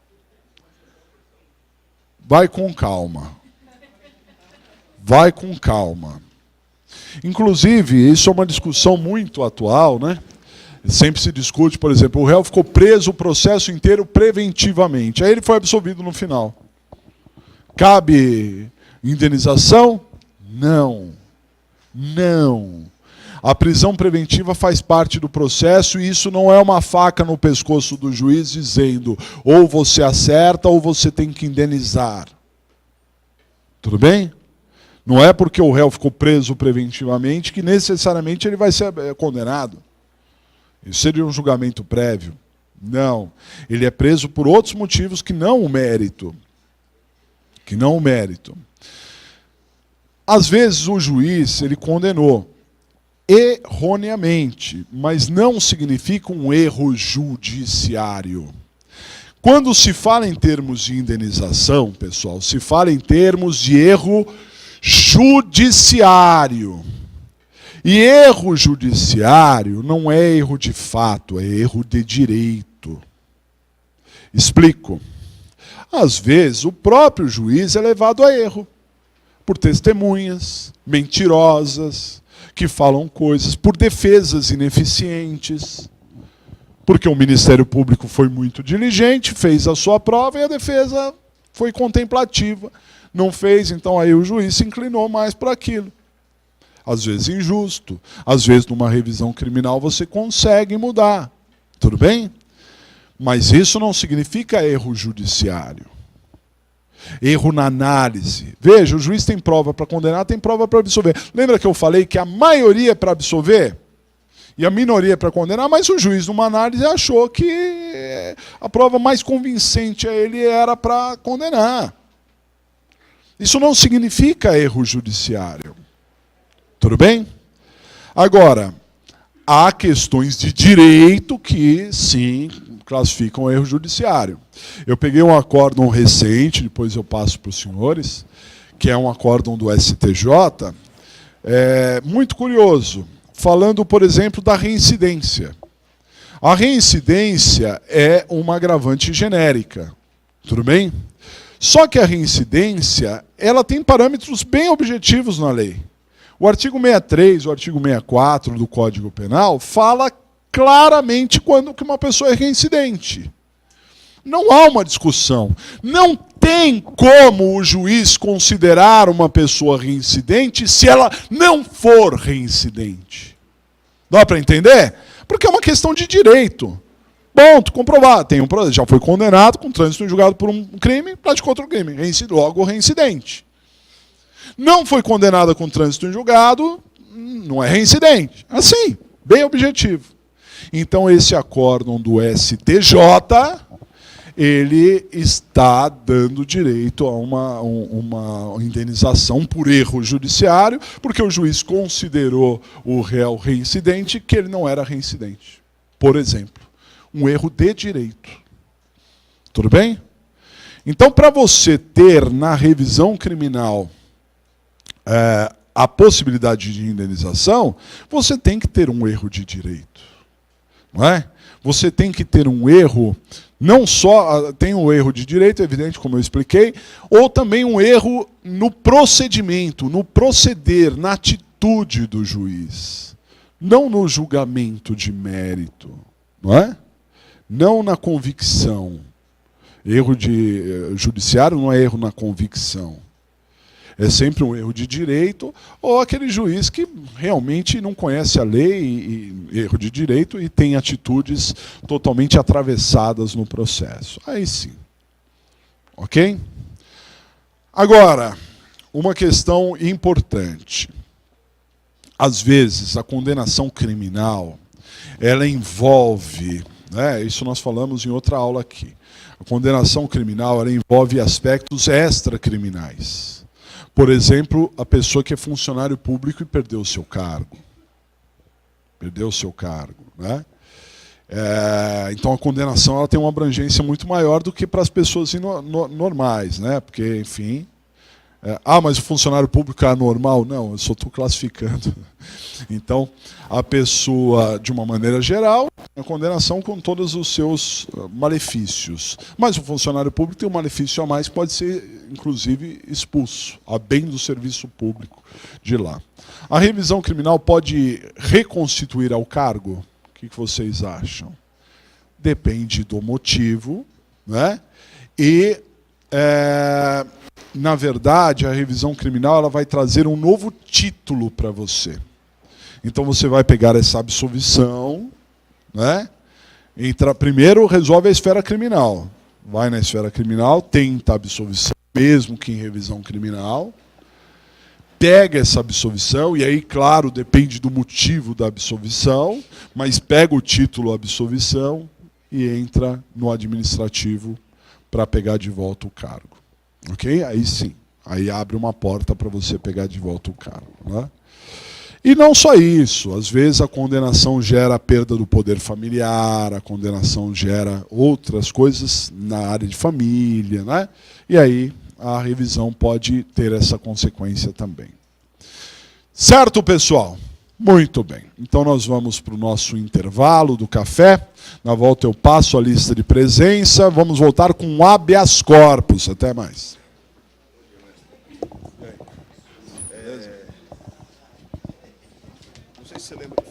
Vai com calma. Vai com calma. Inclusive, isso é uma discussão muito atual, né? Sempre se discute, por exemplo, o réu ficou preso o processo inteiro preventivamente. Aí ele foi absolvido no final. Cabe indenização? Não. Não. A prisão preventiva faz parte do processo e isso não é uma faca no pescoço do juiz dizendo ou você acerta ou você tem que indenizar. Tudo bem? Não é porque o réu ficou preso preventivamente que necessariamente ele vai ser condenado. Isso seria um julgamento prévio. Não. Ele é preso por outros motivos que não o mérito. Que não o mérito. Às vezes o juiz, ele condenou erroneamente, mas não significa um erro judiciário. Quando se fala em termos de indenização, pessoal, se fala em termos de erro judiciário. E erro judiciário não é erro de fato, é erro de direito. Explico. Às vezes, o próprio juiz é levado a erro por testemunhas mentirosas, que falam coisas, por defesas ineficientes, porque o Ministério Público foi muito diligente, fez a sua prova e a defesa foi contemplativa. Não fez, então aí o juiz se inclinou mais para aquilo. Às vezes injusto, às vezes numa revisão criminal você consegue mudar. Tudo bem? Mas isso não significa erro judiciário. Erro na análise. Veja, o juiz tem prova para condenar, tem prova para absolver. Lembra que eu falei que a maioria é para absolver? E a minoria é para condenar, mas o juiz, numa análise, achou que a prova mais convincente a ele era para condenar. Isso não significa erro judiciário. Tudo bem? Agora, há questões de direito que, sim, classificam erro judiciário. Eu peguei um acórdão recente, depois eu passo para os senhores, que é um acórdão do STJ, muito curioso, falando, por exemplo, da reincidência. A reincidência é uma agravante genérica. Tudo bem? Só que a reincidência, ela tem parâmetros bem objetivos na lei. O artigo 63, o artigo 64 do Código Penal fala claramente quando que uma pessoa é reincidente. Não há uma discussão. Não tem como o juiz considerar uma pessoa reincidente se ela não for reincidente. Dá para entender? Porque é uma questão de direito. Ponto, comprovado. Já foi condenado com trânsito em julgado por um crime, praticou outro crime. Logo reincidente. Não foi condenada com trânsito em julgado, não é reincidente. Assim, bem objetivo. Então, esse acórdão do STJ, ele está dando direito a uma indenização por erro judiciário, porque o juiz considerou o réu reincidente que ele não era reincidente. Por exemplo, um erro de direito. Tudo bem? Então, para você ter na revisão criminal a possibilidade de indenização, você tem que ter um erro de direito. Não é? Você tem que ter um erro, não só tem um erro de direito, evidente, como eu expliquei, ou também um erro no procedimento, no proceder, na atitude do juiz. Não no julgamento de mérito. Não é? Não na convicção. Erro judiciário não é erro na convicção. É sempre um erro de direito, ou aquele juiz que realmente não conhece a lei, e erro de direito, e tem atitudes totalmente atravessadas no processo. Aí sim. Ok? Agora, uma questão importante. Às vezes, a condenação criminal, ela envolve, né, isso nós falamos em outra aula aqui, a condenação criminal, ela envolve aspectos extracriminais. Por exemplo, a pessoa que é funcionário público e perdeu o seu cargo. Perdeu o seu cargo, né? Então a condenação ela tem uma abrangência muito maior do que para as pessoas normais, né? Porque, enfim... mas o funcionário público é anormal? Não, eu só estou classificando. Então, a pessoa, de uma maneira geral, a condenação com todos os seus malefícios. Mas o funcionário público tem um malefício a mais, que pode ser, inclusive, expulso, a bem do serviço público de lá. A revisão criminal pode reconstituir ao cargo? O que vocês acham? Depende do motivo, né? E... na verdade, a revisão criminal ela vai trazer um novo título para você. Então você vai pegar essa absolvição, né? Primeiro resolve a esfera criminal. Vai na esfera criminal, tenta a absolvição, mesmo que em revisão criminal. Pega essa absolvição, e aí, claro, depende do motivo da absolvição, mas pega o título absolvição e entra no administrativo para pegar de volta o cargo. Ok? Aí sim. Aí abre uma porta para você pegar de volta o cargo. Né? E não só isso. Às vezes a condenação gera a perda do poder familiar, a condenação gera outras coisas na área de família. Né? E aí a revisão pode ter essa consequência também. Certo, pessoal? Muito bem. Então nós vamos para o nosso intervalo do café. Na volta eu passo a lista de presença. Vamos voltar com habeas corpus. Até mais. Não sei se você lembra.